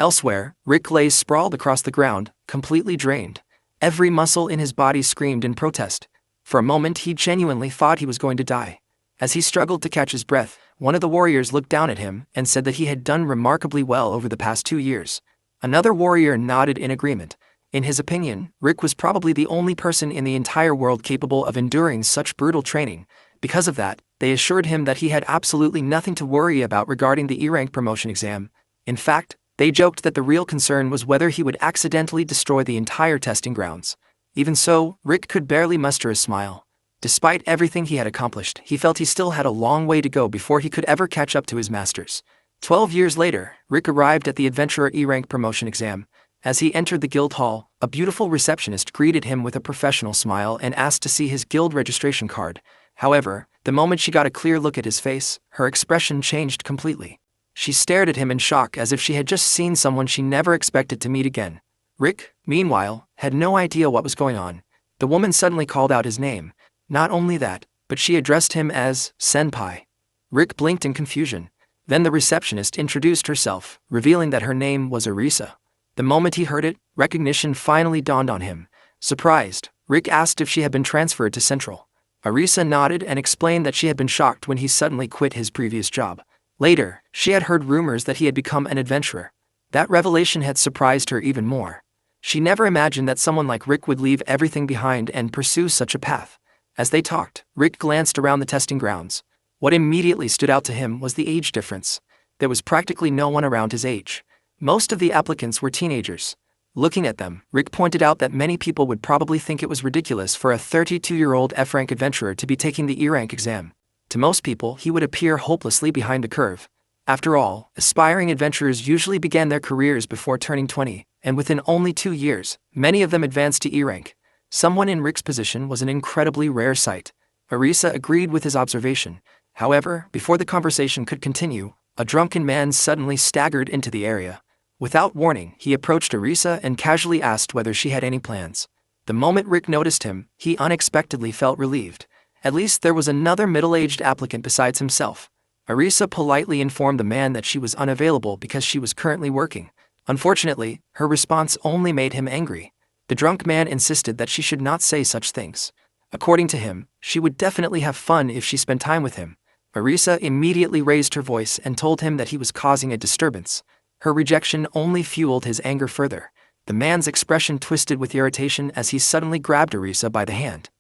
Elsewhere, Rick lay sprawled across the ground, completely drained. Every muscle in his body screamed in protest. For a moment he genuinely thought he was going to die. As he struggled to catch his breath, one of the warriors looked down at him and said that he had done remarkably well over the past 2 years. Another warrior nodded in agreement. In his opinion, Rick was probably the only person in the entire world capable of enduring such brutal training. Because of that, they assured him that he had absolutely nothing to worry about regarding the E-rank promotion exam. In fact, they joked that the real concern was whether he would accidentally destroy the entire testing grounds. Even so, Rick could barely muster a smile. Despite everything he had accomplished, he felt he still had a long way to go before he could ever catch up to his masters. 12 years later, Rick arrived at the Adventurer E-rank promotion exam. As he entered the guild hall, a beautiful receptionist greeted him with a professional smile and asked to see his guild registration card. However, the moment she got a clear look at his face, her expression changed completely. She stared at him in shock as if she had just seen someone she never expected to meet again. Rick, meanwhile, had no idea what was going on. The woman suddenly called out his name. Not only that, but she addressed him as Senpai. Rick blinked in confusion. Then the receptionist introduced herself, revealing that her name was Arisa. The moment he heard it, recognition finally dawned on him. Surprised, Rick asked if she had been transferred to Central. Arisa nodded and explained that she had been shocked when he suddenly quit his previous job. Later, she had heard rumors that he had become an adventurer. That revelation had surprised her even more. She never imagined that someone like Rick would leave everything behind and pursue such a path. As they talked, Rick glanced around the testing grounds. What immediately stood out to him was the age difference. There was practically no one around his age. Most of the applicants were teenagers. Looking at them, Rick pointed out that many people would probably think it was ridiculous for a 32-year-old F-rank adventurer to be taking the E-rank exam. To most people, he would appear hopelessly behind the curve. After all, aspiring adventurers usually began their careers before turning 20, and within only 2 years, many of them advanced to E-rank. Someone in Rick's position was an incredibly rare sight. Arisa agreed with his observation. However, before the conversation could continue, a drunken man suddenly staggered into the area. Without warning, he approached Arisa and casually asked whether she had any plans. The moment Rick noticed him, he unexpectedly felt relieved. At least there was another middle-aged applicant besides himself. Arisa politely informed the man that she was unavailable because she was currently working. Unfortunately, her response only made him angry. The drunk man insisted that she should not say such things. According to him, she would definitely have fun if she spent time with him. Arisa immediately raised her voice and told him that he was causing a disturbance. Her rejection only fueled his anger further. The man's expression twisted with irritation as he suddenly grabbed Arisa by the hand.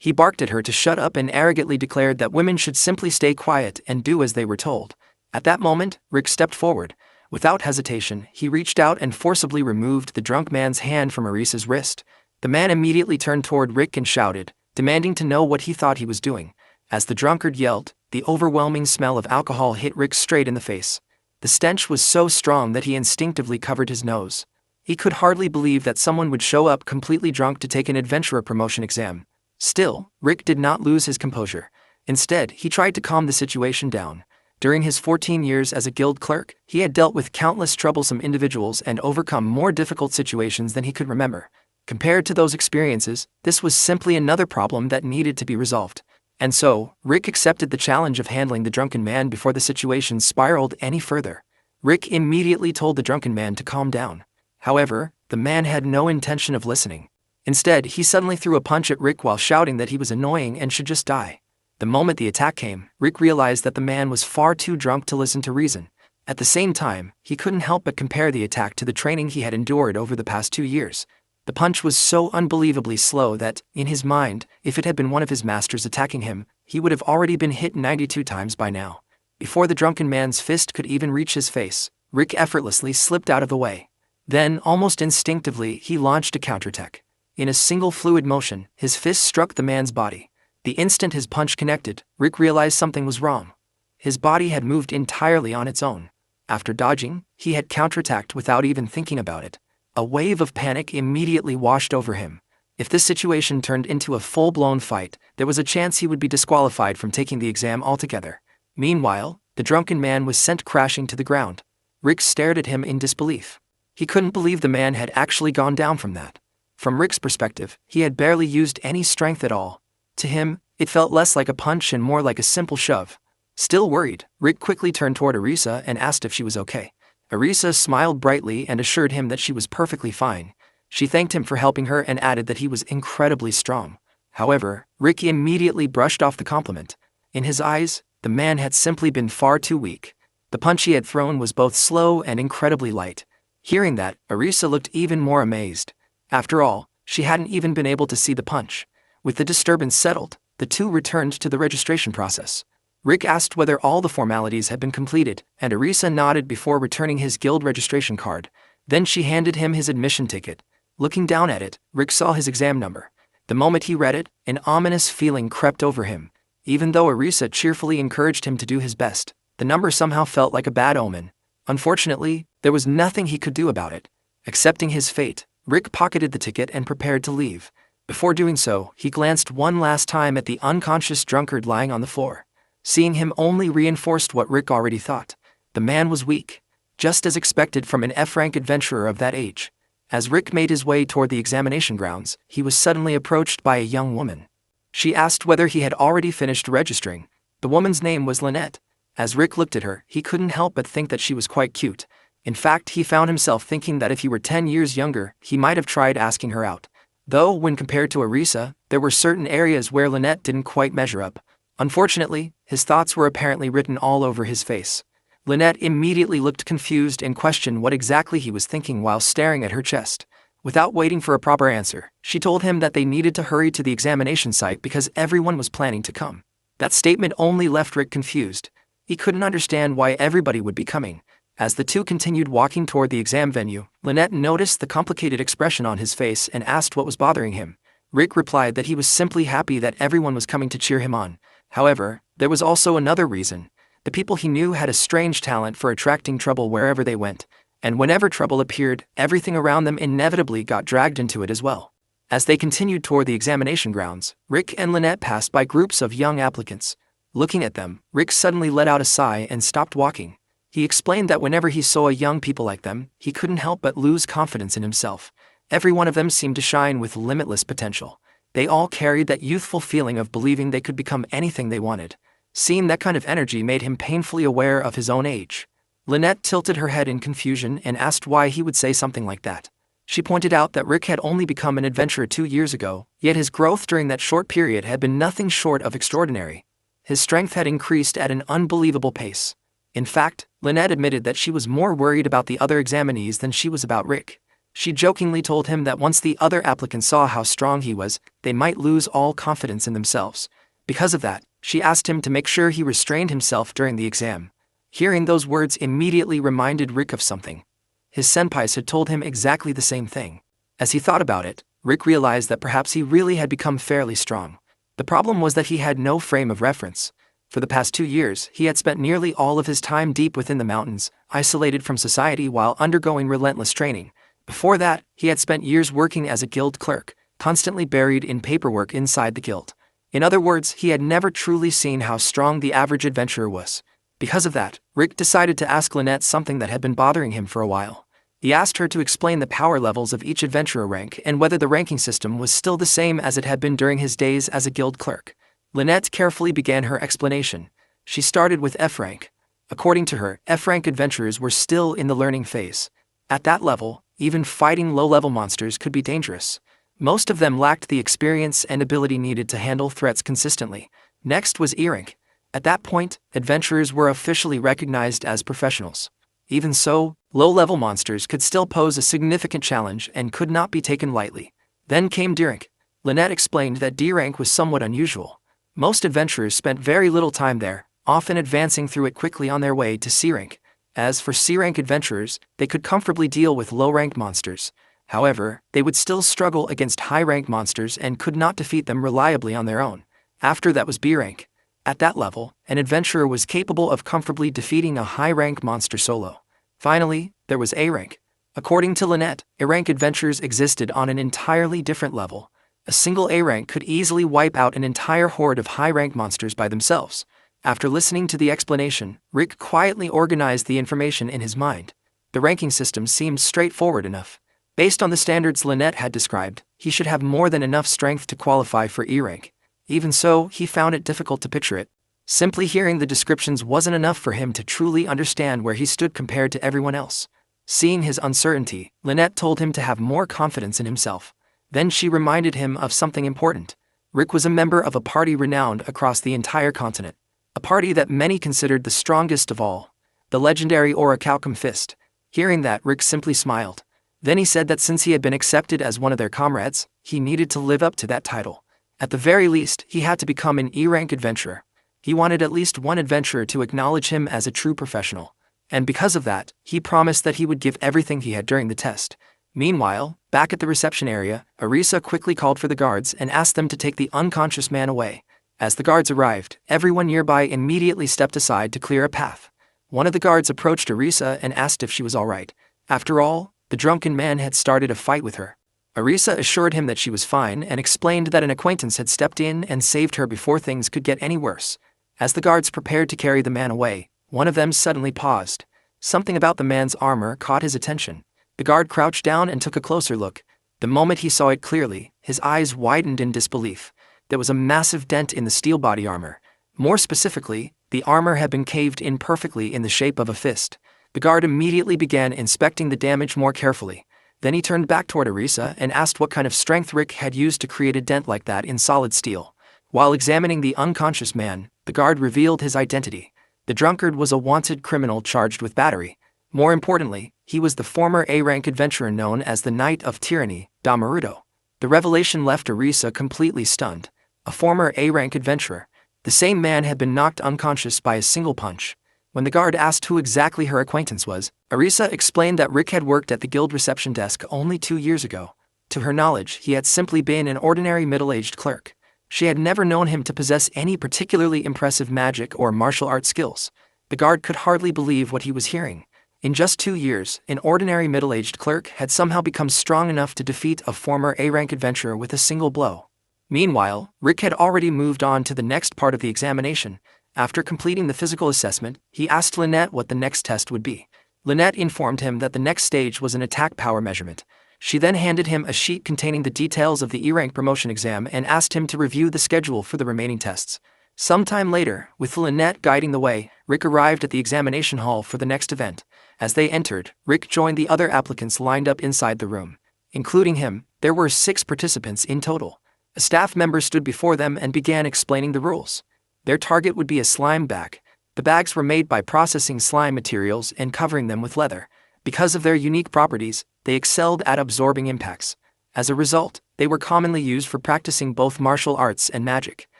He barked at her to shut up and arrogantly declared that women should simply stay quiet and do as they were told. At that moment, Rick stepped forward. Without hesitation, he reached out and forcibly removed the drunk man's hand from Arisa's wrist. The man immediately turned toward Rick and shouted, demanding to know what he thought he was doing. As the drunkard yelled, the overwhelming smell of alcohol hit Rick straight in the face. The stench was so strong that he instinctively covered his nose. He could hardly believe that someone would show up completely drunk to take an adventurer promotion exam. Still, Rick did not lose his composure. Instead, he tried to calm the situation down. During his 14 years as a guild clerk, he had dealt with countless troublesome individuals and overcome more difficult situations than he could remember. Compared to those experiences, this was simply another problem that needed to be resolved. And so, Rick accepted the challenge of handling the drunken man before the situation spiraled any further. Rick immediately told the drunken man to calm down. However, the man had no intention of listening. Instead, he suddenly threw a punch at Rick while shouting that he was annoying and should just die. The moment the attack came, Rick realized that the man was far too drunk to listen to reason. At the same time, he couldn't help but compare the attack to the training he had endured over the past 2 years. The punch was so unbelievably slow that, in his mind, if it had been one of his masters attacking him, he would have already been hit 92 times by now. Before the drunken man's fist could even reach his face, Rick effortlessly slipped out of the way. Then, almost instinctively, he launched a counterattack. In a single fluid motion, his fist struck the man's body. The instant his punch connected, Rick realized something was wrong. His body had moved entirely on its own. After dodging, he had counterattacked without even thinking about it. A wave of panic immediately washed over him. If this situation turned into a full-blown fight, there was a chance he would be disqualified from taking the exam altogether. Meanwhile, the drunken man was sent crashing to the ground. Rick stared at him in disbelief. He couldn't believe the man had actually gone down from that. From Rick's perspective, he had barely used any strength at all. To him, it felt less like a punch and more like a simple shove. Still worried, Rick quickly turned toward Arisa and asked if she was okay. Arisa smiled brightly and assured him that she was perfectly fine. She thanked him for helping her and added that he was incredibly strong. However, Rick immediately brushed off the compliment. In his eyes, the man had simply been far too weak. The punch he had thrown was both slow and incredibly light. Hearing that, Arisa looked even more amazed. After all, she hadn't even been able to see the punch. With the disturbance settled, the two returned to the registration process. Rick asked whether all the formalities had been completed, and Arisa nodded before returning his guild registration card. Then she handed him his admission ticket. Looking down at it, Rick saw his exam number. The moment he read it, an ominous feeling crept over him. Even though Arisa cheerfully encouraged him to do his best, the number somehow felt like a bad omen. Unfortunately, there was nothing he could do about it. Accepting his fate, Rick pocketed the ticket and prepared to leave. Before doing so, he glanced one last time at the unconscious drunkard lying on the floor. Seeing him only reinforced what Rick already thought. The man was weak, just as expected from an F-rank adventurer of that age. As Rick made his way toward the examination grounds, he was suddenly approached by a young woman. She asked whether he had already finished registering. The woman's name was Lynette. As Rick looked at her, he couldn't help but think that she was quite cute. In fact, he found himself thinking that if he were 10 years younger, he might have tried asking her out. Though, when compared to Arisa, there were certain areas where Lynette didn't quite measure up. Unfortunately, his thoughts were apparently written all over his face. Lynette immediately looked confused and questioned what exactly he was thinking while staring at her chest. Without waiting for a proper answer, she told him that they needed to hurry to the examination site because everyone was planning to come. That statement only left Rick confused. He couldn't understand why everybody would be coming. As the two continued walking toward the exam venue, Lynette noticed the complicated expression on his face and asked what was bothering him. Rick replied that he was simply happy that everyone was coming to cheer him on. However, there was also another reason. The people he knew had a strange talent for attracting trouble wherever they went, and whenever trouble appeared, everything around them inevitably got dragged into it as well. As they continued toward the examination grounds, Rick and Lynette passed by groups of young applicants. Looking at them, Rick suddenly let out a sigh and stopped walking. He explained that whenever he saw young people like them, he couldn't help but lose confidence in himself. Every one of them seemed to shine with limitless potential. They all carried that youthful feeling of believing they could become anything they wanted. Seeing that kind of energy made him painfully aware of his own age. Lynette tilted her head in confusion and asked why he would say something like that. She pointed out that Rick had only become an adventurer 2 years ago, yet his growth during that short period had been nothing short of extraordinary. His strength had increased at an unbelievable pace. In fact, Lynette admitted that she was more worried about the other examinees than she was about Rick. She jokingly told him that once the other applicants saw how strong he was, they might lose all confidence in themselves. Because of that, she asked him to make sure he restrained himself during the exam. Hearing those words immediately reminded Rick of something. His senpais had told him exactly the same thing. As he thought about it, Rick realized that perhaps he really had become fairly strong. The problem was that he had no frame of reference. For the past 2 years, he had spent nearly all of his time deep within the mountains, isolated from society while undergoing relentless training. Before that, he had spent years working as a guild clerk, constantly buried in paperwork inside the guild. In other words, he had never truly seen how strong the average adventurer was. Because of that, Rick decided to ask Lynette something that had been bothering him for a while. He asked her to explain the power levels of each adventurer rank and whether the ranking system was still the same as it had been during his days as a guild clerk. Lynette carefully began her explanation. She started with F rank. According to her, F rank adventurers were still in the learning phase. At that level, even fighting low-level monsters could be dangerous. Most of them lacked the experience and ability needed to handle threats consistently. Next was E rank. At that point, adventurers were officially recognized as professionals. Even so, low-level monsters could still pose a significant challenge and could not be taken lightly. Then came D rank. Lynette explained that D rank was somewhat unusual. Most adventurers spent very little time there, often advancing through it quickly on their way to C rank. As for C rank adventurers, they could comfortably deal with low-rank monsters. However, they would still struggle against high-rank monsters and could not defeat them reliably on their own. After that was B rank. At that level, an adventurer was capable of comfortably defeating a high-rank monster solo. Finally, there was A rank. According to Lynette, A rank adventurers existed on an entirely different level. A single A rank could easily wipe out an entire horde of high-rank monsters by themselves. After listening to the explanation, Rick quietly organized the information in his mind. The ranking system seemed straightforward enough. Based on the standards Lynette had described, he should have more than enough strength to qualify for E rank. Even so, he found it difficult to picture it. Simply hearing the descriptions wasn't enough for him to truly understand where he stood compared to everyone else. Seeing his uncertainty, Lynette told him to have more confidence in himself. Then she reminded him of something important. Rick was a member of a party renowned across the entire continent. A party that many considered the strongest of all, the legendary Orichalcum Fist. Hearing that, Rick simply smiled. Then he said that since he had been accepted as one of their comrades, he needed to live up to that title. At the very least, he had to become an E-rank adventurer. He wanted at least one adventurer to acknowledge him as a true professional. And because of that, he promised that he would give everything he had during the test. Meanwhile, back at the reception area, Arisa quickly called for the guards and asked them to take the unconscious man away. As the guards arrived, everyone nearby immediately stepped aside to clear a path. One of the guards approached Arisa and asked if she was all right. After all, the drunken man had started a fight with her. Arisa assured him that she was fine and explained that an acquaintance had stepped in and saved her before things could get any worse. As the guards prepared to carry the man away, one of them suddenly paused. Something about the man's armor caught his attention. The guard crouched down and took a closer look. The moment he saw it clearly, his eyes widened in disbelief. There was a massive dent in the steel body armor. More specifically, the armor had been caved in perfectly in the shape of a fist. The guard immediately began inspecting the damage more carefully. Then he turned back toward Arisa and asked what kind of strength Rick had used to create a dent like that in solid steel. While examining the unconscious man, the guard revealed his identity. The drunkard was a wanted criminal charged with battery. More importantly, he was the former A-rank adventurer known as the Knight of Tyranny, Damarudo. The revelation left Arisa completely stunned. A former A-rank adventurer. The same man had been knocked unconscious by a single punch. When the guard asked who exactly her acquaintance was, Arisa explained that Rick had worked at the guild reception desk only 2 years ago. To her knowledge, he had simply been an ordinary middle-aged clerk. She had never known him to possess any particularly impressive magic or martial arts skills. The guard could hardly believe what he was hearing. In just 2 years, an ordinary middle-aged clerk had somehow become strong enough to defeat a former A-rank adventurer with a single blow. Meanwhile, Rick had already moved on to the next part of the examination. After completing the physical assessment, he asked Lynette what the next test would be. Lynette informed him that the next stage was an attack power measurement. She then handed him a sheet containing the details of the E-rank promotion exam and asked him to review the schedule for the remaining tests. Sometime later, with Lynette guiding the way, Rick arrived at the examination hall for the next event. As they entered, Rick joined the other applicants lined up inside the room. Including him, there were 6 participants in total. A staff member stood before them and began explaining the rules. Their target would be a slime bag. The bags were made by processing slime materials and covering them with leather. Because of their unique properties, they excelled at absorbing impacts. As a result, they were commonly used for practicing both martial arts and magic.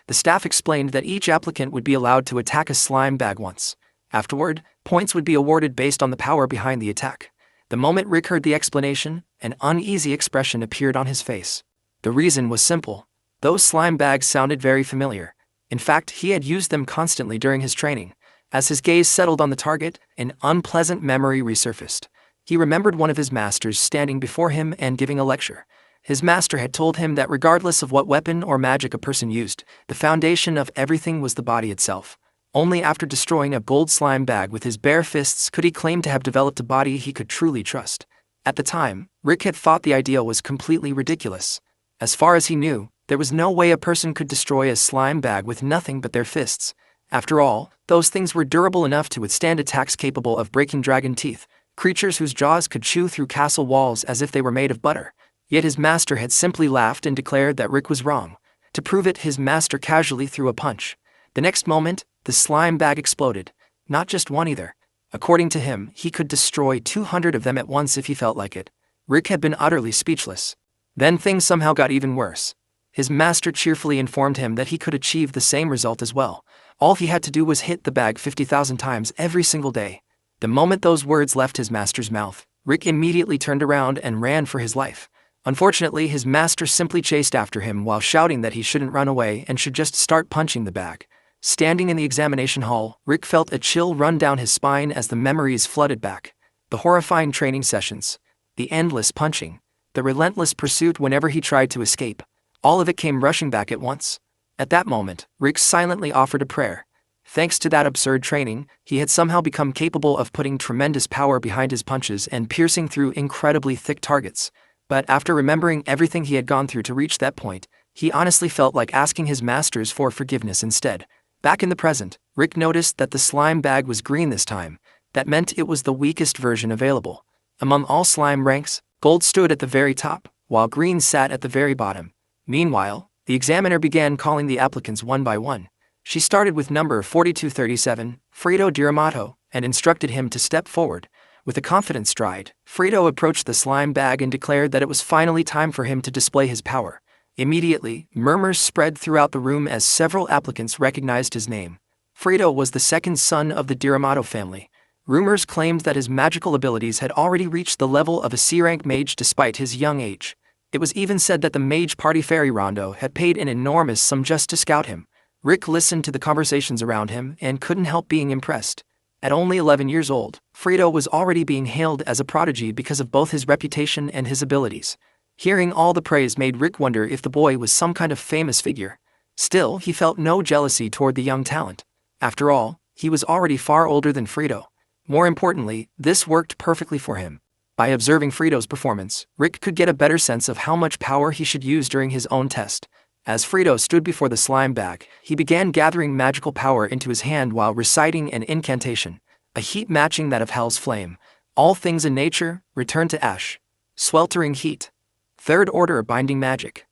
The staff explained that each applicant would be allowed to attack a slime bag once. Afterward, points would be awarded based on the power behind the attack. The moment Rick heard the explanation, an uneasy expression appeared on his face. The reason was simple. Those slime bags sounded very familiar. In fact, he had used them constantly during his training. As his gaze settled on the target, an unpleasant memory resurfaced. He remembered one of his masters standing before him and giving a lecture. His master had told him that regardless of what weapon or magic a person used, the foundation of everything was the body itself. Only after destroying a gold slime bag with his bare fists could he claim to have developed a body he could truly trust. At the time, Rick had thought the idea was completely ridiculous. As far as he knew, there was no way a person could destroy a slime bag with nothing but their fists. After all, those things were durable enough to withstand attacks capable of breaking dragon teeth, creatures whose jaws could chew through castle walls as if they were made of butter. Yet his master had simply laughed and declared that Rick was wrong. To prove it, his master casually threw a punch. The next moment, the slime bag exploded. Not just one either. According to him, he could destroy 200 of them at once if he felt like it. Rick had been utterly speechless. Then things somehow got even worse. His master cheerfully informed him that he could achieve the same result as well. All he had to do was hit the bag 50,000 times every single day. The moment those words left his master's mouth, Rick immediately turned around and ran for his life. Unfortunately, his master simply chased after him while shouting that he shouldn't run away and should just start punching the bag. Standing in the examination hall, Rick felt a chill run down his spine as the memories flooded back. The horrifying training sessions, the endless punching, the relentless pursuit whenever he tried to escape. All of it came rushing back at once. At that moment, Rick silently offered a prayer. Thanks to that absurd training, he had somehow become capable of putting tremendous power behind his punches and piercing through incredibly thick targets. But after remembering everything he had gone through to reach that point, he honestly felt like asking his masters for forgiveness instead. Back in the present, Rick noticed that the slime bag was green this time. That meant it was the weakest version available. Among all slime ranks, gold stood at the very top, while green sat at the very bottom. Meanwhile, the examiner began calling the applicants one by one. She started with number 4237, Frito Diramato, and instructed him to step forward. With a confident stride, Frito approached the slime bag and declared that it was finally time for him to display his power. Immediately, murmurs spread throughout the room as several applicants recognized his name. Frito was the second son of the Diramato family. Rumors claimed that his magical abilities had already reached the level of a C-rank mage despite his young age. It was even said that the mage party Fairy Rondo had paid an enormous sum just to scout him. Rick listened to the conversations around him and couldn't help being impressed. At only 11 years old, Frito was already being hailed as a prodigy because of both his reputation and his abilities. Hearing all the praise made Rick wonder if the boy was some kind of famous figure. Still, he felt no jealousy toward the young talent. After all, he was already far older than Frito. More importantly, this worked perfectly for him. By observing Frito's performance, Rick could get a better sense of how much power he should use during his own test. As Frito stood before the slime bag, he began gathering magical power into his hand while reciting an incantation, a heat matching that of hell's flame. All things in nature, return to ash. Sweltering heat. Third order binding magic.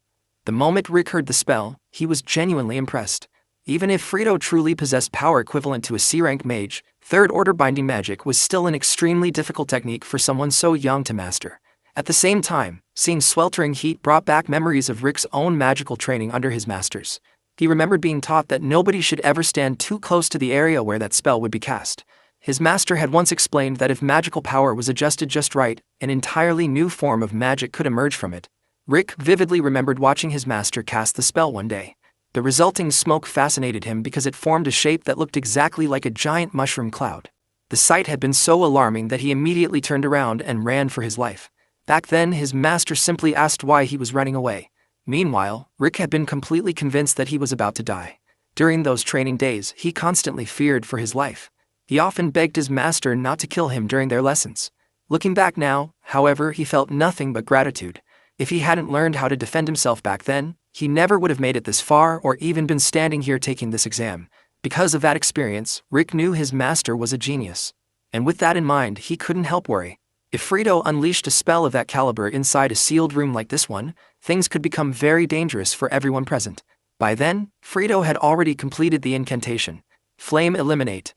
The moment Rick heard the spell, he was genuinely impressed. Even if Frito truly possessed power equivalent to a C-rank mage, third order binding magic was still an extremely difficult technique for someone so young to master. At the same time, seeing sweltering heat brought back memories of Rick's own magical training under his masters. He remembered being taught that nobody should ever stand too close to the area where that spell would be cast. His master had once explained that if magical power was adjusted just right, an entirely new form of magic could emerge from it. Rick vividly remembered watching his master cast the spell one day. The resulting smoke fascinated him because it formed a shape that looked exactly like a giant mushroom cloud. The sight had been so alarming that he immediately turned around and ran for his life. Back then, his master simply asked why he was running away. Meanwhile, Rick had been completely convinced that he was about to die. During those training days, he constantly feared for his life. He often begged his master not to kill him during their lessons. Looking back now, however, he felt nothing but gratitude. If he hadn't learned how to defend himself back then, he never would have made it this far or even been standing here taking this exam. Because of that experience, Rick knew his master was a genius. And with that in mind, he couldn't help worry. If Frito unleashed a spell of that caliber inside a sealed room like this one, things could become very dangerous for everyone present. By then, Frito had already completed the incantation. Flame eliminate.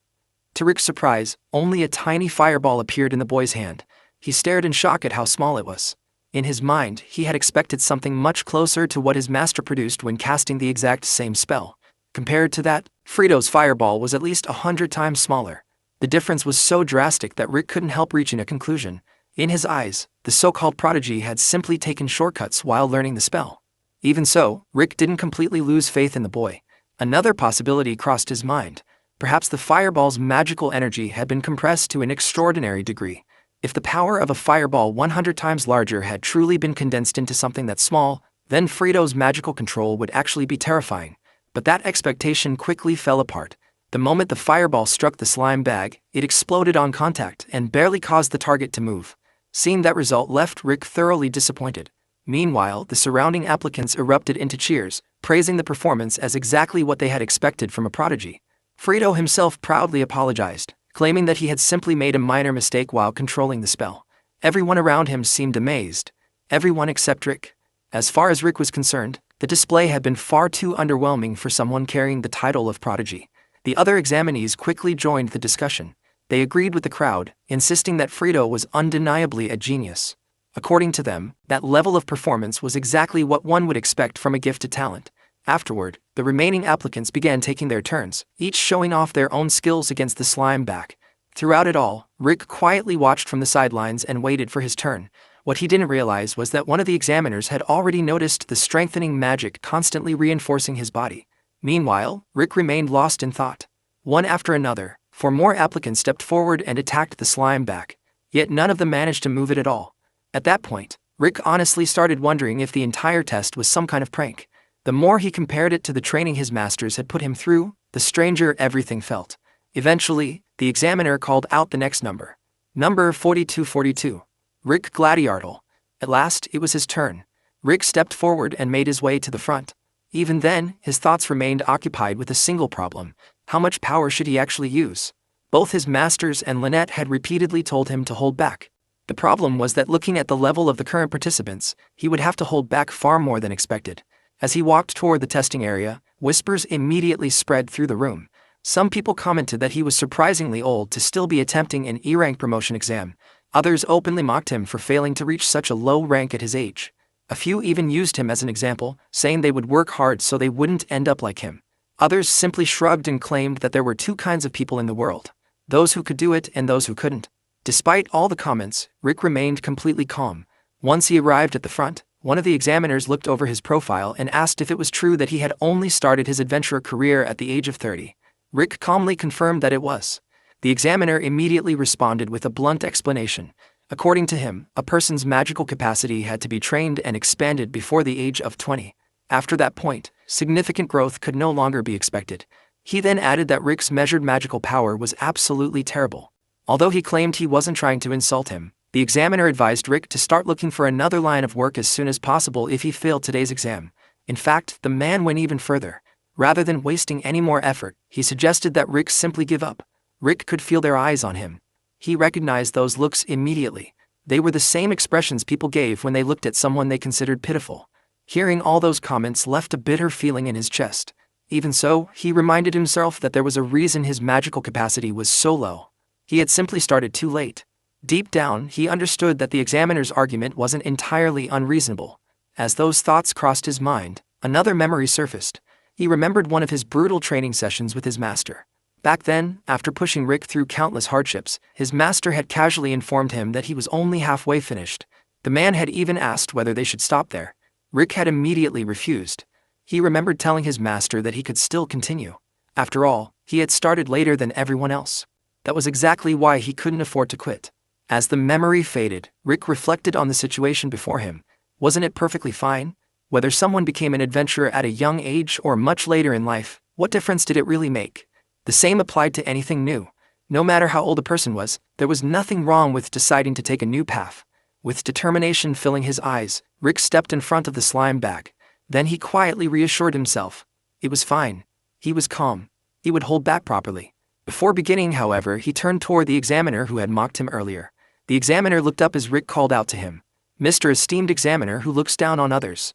To Rick's surprise, only a tiny fireball appeared in the boy's hand. He stared in shock at how small it was. In his mind, he had expected something much closer to what his master produced when casting the exact same spell. Compared to that, Frito's fireball was at least 100 times smaller. The difference was so drastic that Rick couldn't help reaching a conclusion. In his eyes, the so-called prodigy had simply taken shortcuts while learning the spell. Even so, Rick didn't completely lose faith in the boy. Another possibility crossed his mind. Perhaps the fireball's magical energy had been compressed to an extraordinary degree. If the power of a fireball 100 times larger had truly been condensed into something that small, then Frito's magical control would actually be terrifying. But that expectation quickly fell apart. The moment the fireball struck the slime bag, it exploded on contact and barely caused the target to move. Seeing that result left Rick thoroughly disappointed. Meanwhile, the surrounding applicants erupted into cheers, praising the performance as exactly what they had expected from a prodigy. Frito himself proudly apologized, claiming that he had simply made a minor mistake while controlling the spell. Everyone around him seemed amazed. Everyone except Rick. As far as Rick was concerned, the display had been far too underwhelming for someone carrying the title of prodigy. The other examinees quickly joined the discussion. They agreed with the crowd, insisting that Frito was undeniably a genius. According to them, that level of performance was exactly what one would expect from a gifted talent. Afterward, the remaining applicants began taking their turns, each showing off their own skills against the slime bag. Throughout it all, Rick quietly watched from the sidelines and waited for his turn. What he didn't realize was that one of the examiners had already noticed the strengthening magic constantly reinforcing his body. Meanwhile, Rick remained lost in thought. One after another, 4 more applicants stepped forward and attacked the slime bag. Yet none of them managed to move it at all. At that point, Rick honestly started wondering if the entire test was some kind of prank. The more he compared it to the training his masters had put him through, the stranger everything felt. Eventually, the examiner called out the next number. Number 4242. Rick Gladiartle. At last, it was his turn. Rick stepped forward and made his way to the front. Even then, his thoughts remained occupied with a single problem: how much power should he actually use? Both his masters and Lynette had repeatedly told him to hold back. The problem was that looking at the level of the current participants, he would have to hold back far more than expected. As he walked toward the testing area, whispers immediately spread through the room. Some people commented that he was surprisingly old to still be attempting an E-rank promotion exam. Others openly mocked him for failing to reach such a low rank at his age. A few even used him as an example, saying they would work hard so they wouldn't end up like him. Others simply shrugged and claimed that there were two kinds of people in the world: those who could do it and those who couldn't. Despite all the comments, Rick remained completely calm. Once he arrived at the front, one of the examiners looked over his profile and asked if it was true that he had only started his adventurer career at the age of 30. Rick calmly confirmed that it was. The examiner immediately responded with a blunt explanation. According to him, a person's magical capacity had to be trained and expanded before the age of 20. After that point, significant growth could no longer be expected. He then added that Rick's measured magical power was absolutely terrible. Although he claimed he wasn't trying to insult him, the examiner advised Rick to start looking for another line of work as soon as possible if he failed today's exam. In fact, the man went even further. Rather than wasting any more effort, he suggested that Rick simply give up. Rick could feel their eyes on him. He recognized those looks immediately. They were the same expressions people gave when they looked at someone they considered pitiful. Hearing all those comments left a bitter feeling in his chest. Even so, he reminded himself that there was a reason his magical capacity was so low. He had simply started too late. Deep down, he understood that the examiner's argument wasn't entirely unreasonable. As those thoughts crossed his mind, another memory surfaced. He remembered one of his brutal training sessions with his master. Back then, after pushing Rick through countless hardships, his master had casually informed him that he was only halfway finished. The man had even asked whether they should stop there. Rick had immediately refused. He remembered telling his master that he could still continue. After all, he had started later than everyone else. That was exactly why he couldn't afford to quit. As the memory faded, Rick reflected on the situation before him. Wasn't it perfectly fine? Whether someone became an adventurer at a young age or much later in life, what difference did it really make? The same applied to anything new. No matter how old a person was, there was nothing wrong with deciding to take a new path. With determination filling his eyes, Rick stepped in front of the slime bag. Then he quietly reassured himself. It was fine. He was calm. He would hold back properly. Before beginning, however, he turned toward the examiner who had mocked him earlier. The examiner looked up as Rick called out to him. "Mr. Esteemed Examiner who looks down on others."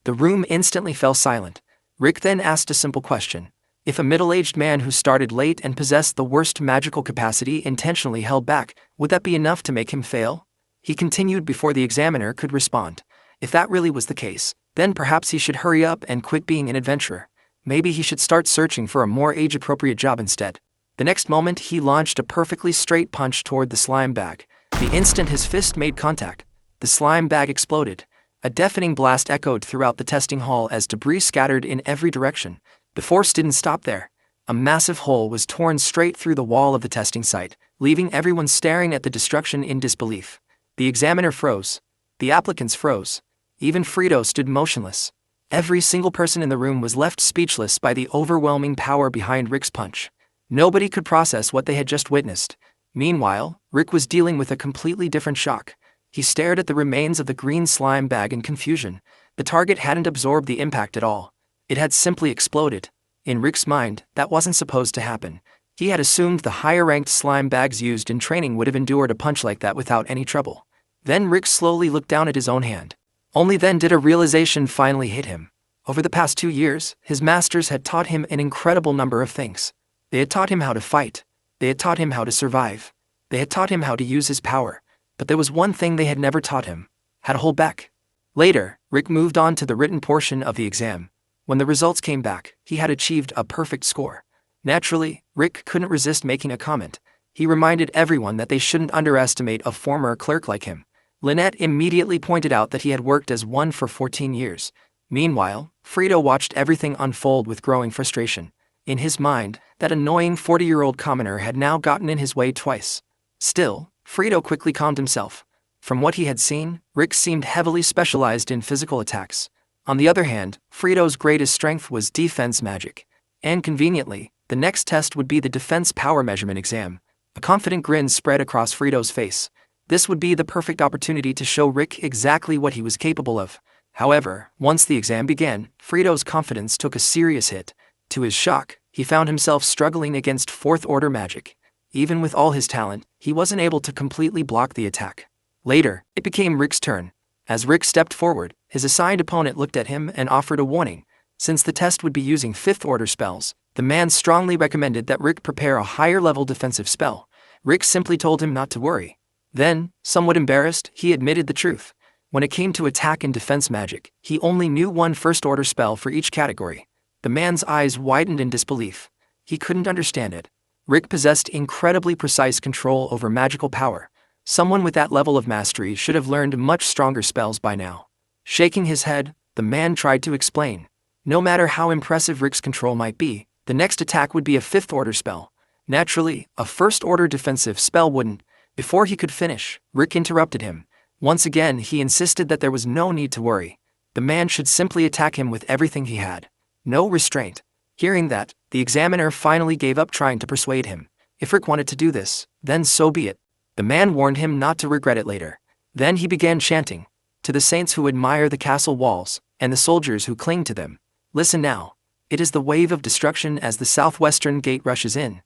The room instantly fell silent. Rick then asked a simple question. If a middle-aged man who started late and possessed the worst magical capacity intentionally held back, would that be enough to make him fail? He continued before the examiner could respond. If that really was the case, then perhaps he should hurry up and quit being an adventurer. Maybe he should start searching for a more age-appropriate job instead. The next moment, he launched a perfectly straight punch toward the slime bag. The instant his fist made contact, the slime bag exploded. A deafening blast echoed throughout the testing hall as debris scattered in every direction. The force didn't stop there. A massive hole was torn straight through the wall of the testing site, leaving everyone staring at the destruction in disbelief. The examiner froze. The applicants froze. Even Frito stood motionless. Every single person in the room was left speechless by the overwhelming power behind Rick's punch. Nobody could process what they had just witnessed. Meanwhile, Rick was dealing with a completely different shock. He stared at the remains of the green slime bag in confusion. The target hadn't absorbed the impact at all. It had simply exploded. In Rick's mind, that wasn't supposed to happen. He had assumed the higher-ranked slime bags used in training would have endured a punch like that without any trouble. Then Rick slowly looked down at his own hand. Only then did a realization finally hit him. Over the past 2 years, his masters had taught him an incredible number of things. They had taught him how to fight. They had taught him how to survive. They had taught him how to use his power. But there was one thing they had never taught him: how to hold back. Later, Rick moved on to the written portion of the exam. When the results came back, he had achieved a perfect score. Naturally, Rick couldn't resist making a comment. He reminded everyone that they shouldn't underestimate a former clerk like him. Lynette immediately pointed out that he had worked as one for 14 years. Meanwhile, Frito watched everything unfold with growing frustration. In his mind, that annoying 40-year-old commoner had now gotten in his way twice. Still, Frito quickly calmed himself. From what he had seen, Rick seemed heavily specialized in physical attacks. On the other hand, Frito's greatest strength was defense magic. And conveniently, the next test would be the defense power measurement exam. A confident grin spread across Frito's face. This would be the perfect opportunity to show Rick exactly what he was capable of. However, once the exam began, Frito's confidence took a serious hit. To his shock, he found himself struggling against fourth-order magic. Even with all his talent, he wasn't able to completely block the attack. Later, it became Rick's turn. As Rick stepped forward, his assigned opponent looked at him and offered a warning. Since the test would be using fifth-order spells, the man strongly recommended that Rick prepare a higher-level defensive spell. Rick simply told him not to worry. Then, somewhat embarrassed, he admitted the truth. When it came to attack and defense magic, he only knew one first-order spell for each category. The man's eyes widened in disbelief. He couldn't understand it. Rick possessed incredibly precise control over magical power. Someone with that level of mastery should have learned much stronger spells by now. Shaking his head, the man tried to explain. No matter how impressive Rick's control might be, the next attack would be a fifth-order spell. Naturally, a first-order defensive spell wouldn't. Before he could finish, Rick interrupted him. Once again, he insisted that there was no need to worry. The man should simply attack him with everything he had. No restraint. Hearing that, the examiner finally gave up trying to persuade him. If Rick wanted to do this, then so be it. The man warned him not to regret it later. Then he began chanting. To the saints who admire the castle walls, and the soldiers who cling to them, listen now. It is the wave of destruction as the southwestern gate rushes in.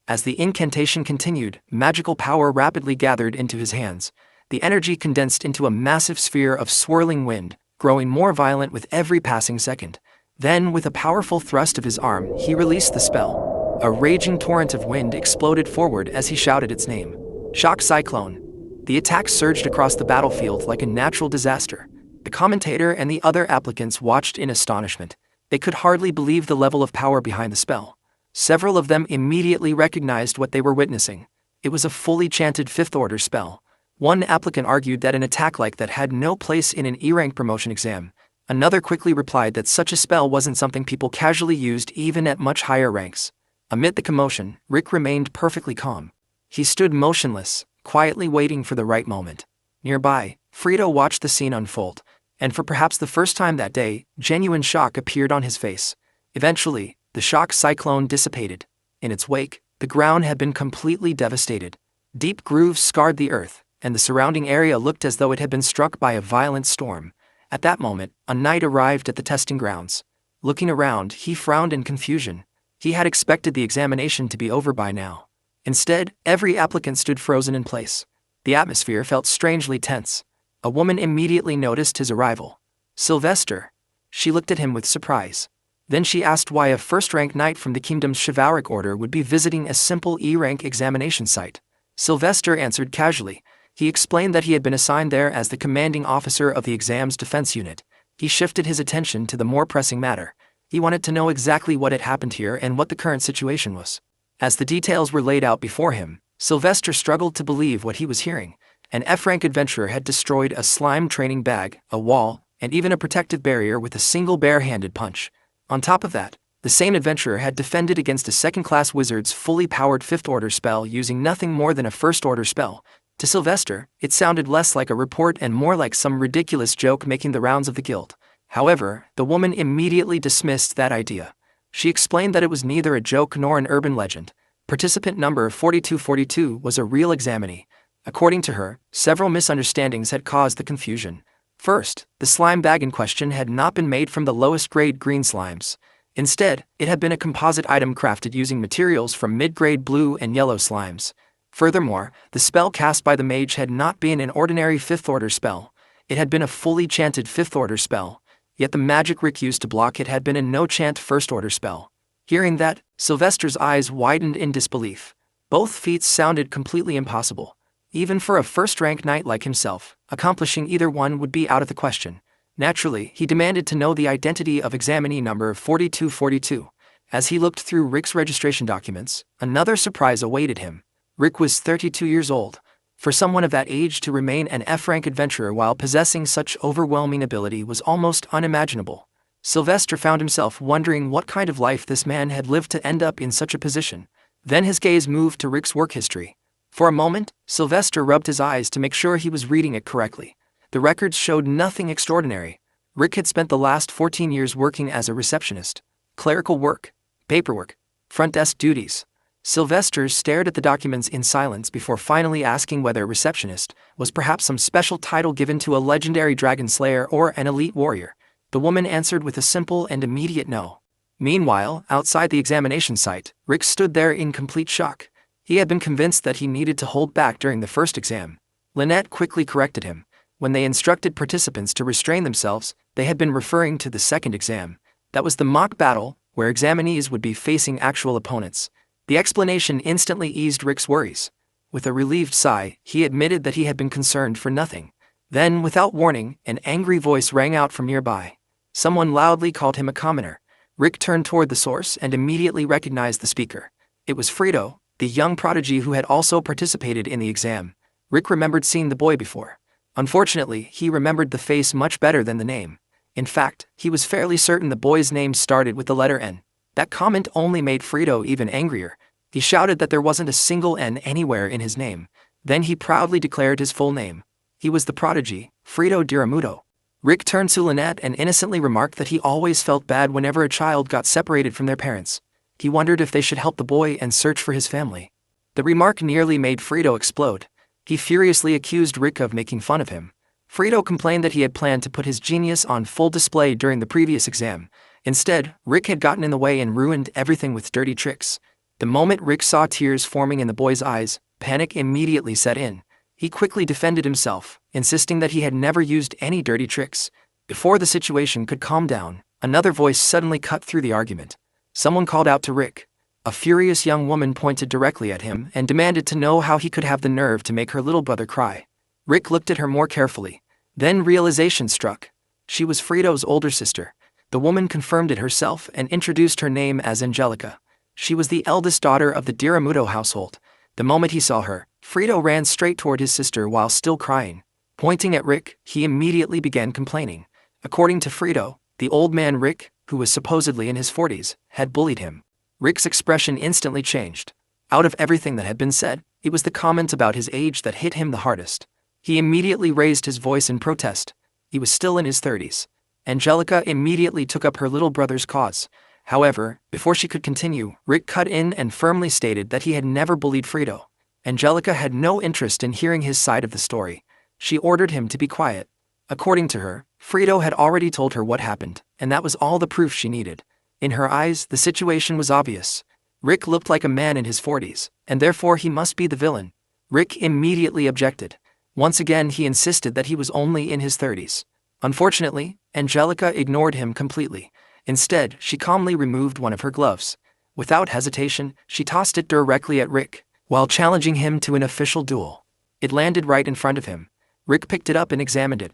As the incantation continued, magical power rapidly gathered into his hands. The energy condensed into a massive sphere of swirling wind, growing more violent with every passing second. Then, with a powerful thrust of his arm, he released the spell. A raging torrent of wind exploded forward as he shouted its name. Shock Cyclone. The attack surged across the battlefield like a natural disaster. The commentator and the other applicants watched in astonishment. They could hardly believe the level of power behind the spell. Several of them immediately recognized what they were witnessing. It was a fully chanted fifth-order spell. One applicant argued that an attack like that had no place in an E-rank promotion exam. Another quickly replied that such a spell wasn't something people casually used even at much higher ranks. Amid the commotion, Rick remained perfectly calm. He stood motionless, quietly waiting for the right moment. Nearby, Frito watched the scene unfold, and for perhaps the first time that day, genuine shock appeared on his face. Eventually, the shock cyclone dissipated. In its wake, the ground had been completely devastated. Deep grooves scarred the earth, and the surrounding area looked as though it had been struck by a violent storm. At that moment, a knight arrived at the testing grounds. Looking around, he frowned in confusion. He had expected the examination to be over by now. Instead, every applicant stood frozen in place. The atmosphere felt strangely tense. A woman immediately noticed his arrival. Sylvester. She looked at him with surprise. Then she asked why a first-rank knight from the kingdom's chivalric order would be visiting a simple E-rank examination site. Sylvester answered casually. He explained that he had been assigned there as the commanding officer of the exam's defense unit. He shifted his attention to the more pressing matter. He wanted to know exactly what had happened here and what the current situation was. As the details were laid out before him, Sylvester struggled to believe what he was hearing. An F-rank adventurer had destroyed a slime training bag, a wall, and even a protective barrier with a single bare-handed punch. On top of that, the same adventurer had defended against a second-class wizard's fully powered fifth-order spell using nothing more than a first-order spell. To Sylvester, it sounded less like a report and more like some ridiculous joke making the rounds of the guild. However, the woman immediately dismissed that idea. She explained that it was neither a joke nor an urban legend. Participant number 4242 was a real examinee. According to her, several misunderstandings had caused the confusion. First, the slime bag in question had not been made from the lowest-grade green slimes. Instead, it had been a composite item crafted using materials from mid-grade blue and yellow slimes. Furthermore, the spell cast by the mage had not been an ordinary fifth-order spell. It had been a fully chanted fifth-order spell. Yet the magic Rick used to block it had been a no-chant first-order spell. Hearing that, Sylvester's eyes widened in disbelief. Both feats sounded completely impossible. Even for a first-rank knight like himself, accomplishing either one would be out of the question. Naturally, he demanded to know the identity of examinee number 4242. As he looked through Rick's registration documents, another surprise awaited him. Rick was 32 years old. For someone of that age to remain an F-rank adventurer while possessing such overwhelming ability was almost unimaginable. Sylvester found himself wondering what kind of life this man had lived to end up in such a position. Then his gaze moved to Rick's work history. For a moment, Sylvester rubbed his eyes to make sure he was reading it correctly. The records showed nothing extraordinary. Rick had spent the last 14 years working as a receptionist. Clerical work, paperwork, front desk duties. Sylvester stared at the documents in silence before finally asking whether receptionist was perhaps some special title given to a legendary dragon slayer or an elite warrior. The woman answered with a simple and immediate no. Meanwhile, outside the examination site, Rick stood there in complete shock. He had been convinced that he needed to hold back during the first exam. Lynette quickly corrected him. When they instructed participants to restrain themselves, they had been referring to the second exam. That was the mock battle, where examinees would be facing actual opponents. The explanation instantly eased Rick's worries. With a relieved sigh, he admitted that he had been concerned for nothing. Then, without warning, an angry voice rang out from nearby. Someone loudly called him a commoner. Rick turned toward the source and immediately recognized the speaker. It was Frito, the young prodigy who had also participated in the exam. Rick remembered seeing the boy before. Unfortunately, he remembered the face much better than the name. In fact, he was fairly certain the boy's name started with the letter N. That comment only made Frito even angrier. He shouted that there wasn't a single N anywhere in his name. Then he proudly declared his full name. He was the prodigy, Frito Diramuto. Rick turned to Lynette and innocently remarked that he always felt bad whenever a child got separated from their parents. He wondered if they should help the boy and search for his family. The remark nearly made Frito explode. He furiously accused Rick of making fun of him. Frito complained that he had planned to put his genius on full display during the previous exam. Instead, Rick had gotten in the way and ruined everything with dirty tricks. The moment Rick saw tears forming in the boy's eyes, panic immediately set in. He quickly defended himself, insisting that he had never used any dirty tricks. Before the situation could calm down, another voice suddenly cut through the argument. Someone called out to Rick. A furious young woman pointed directly at him and demanded to know how he could have the nerve to make her little brother cry. Rick looked at her more carefully. Then realization struck. She was Frito's older sister. The woman confirmed it herself and introduced her name as Angelica. She was the eldest daughter of the Diramuto household. The moment he saw her, Frito ran straight toward his sister while still crying. Pointing at Rick, he immediately began complaining. According to Frito, the old man Rick, who was supposedly in his 40s, had bullied him. Rick's expression instantly changed. Out of everything that had been said, it was the comment about his age that hit him the hardest. He immediately raised his voice in protest. He was still in his 30s. Angelica immediately took up her little brother's cause. However, before she could continue, Rick cut in and firmly stated that he had never bullied Frito. Angelica had no interest in hearing his side of the story. She ordered him to be quiet. According to her, Frito had already told her what happened, and that was all the proof she needed. In her eyes, the situation was obvious. Rick looked like a man in his 40s, and therefore he must be the villain. Rick immediately objected. Once again, he insisted that he was only in his 30s. Unfortunately, Angelica ignored him completely. Instead, she calmly removed one of her gloves. Without hesitation, she tossed it directly at Rick, while challenging him to an official duel. It landed right in front of him. Rick picked it up and examined it.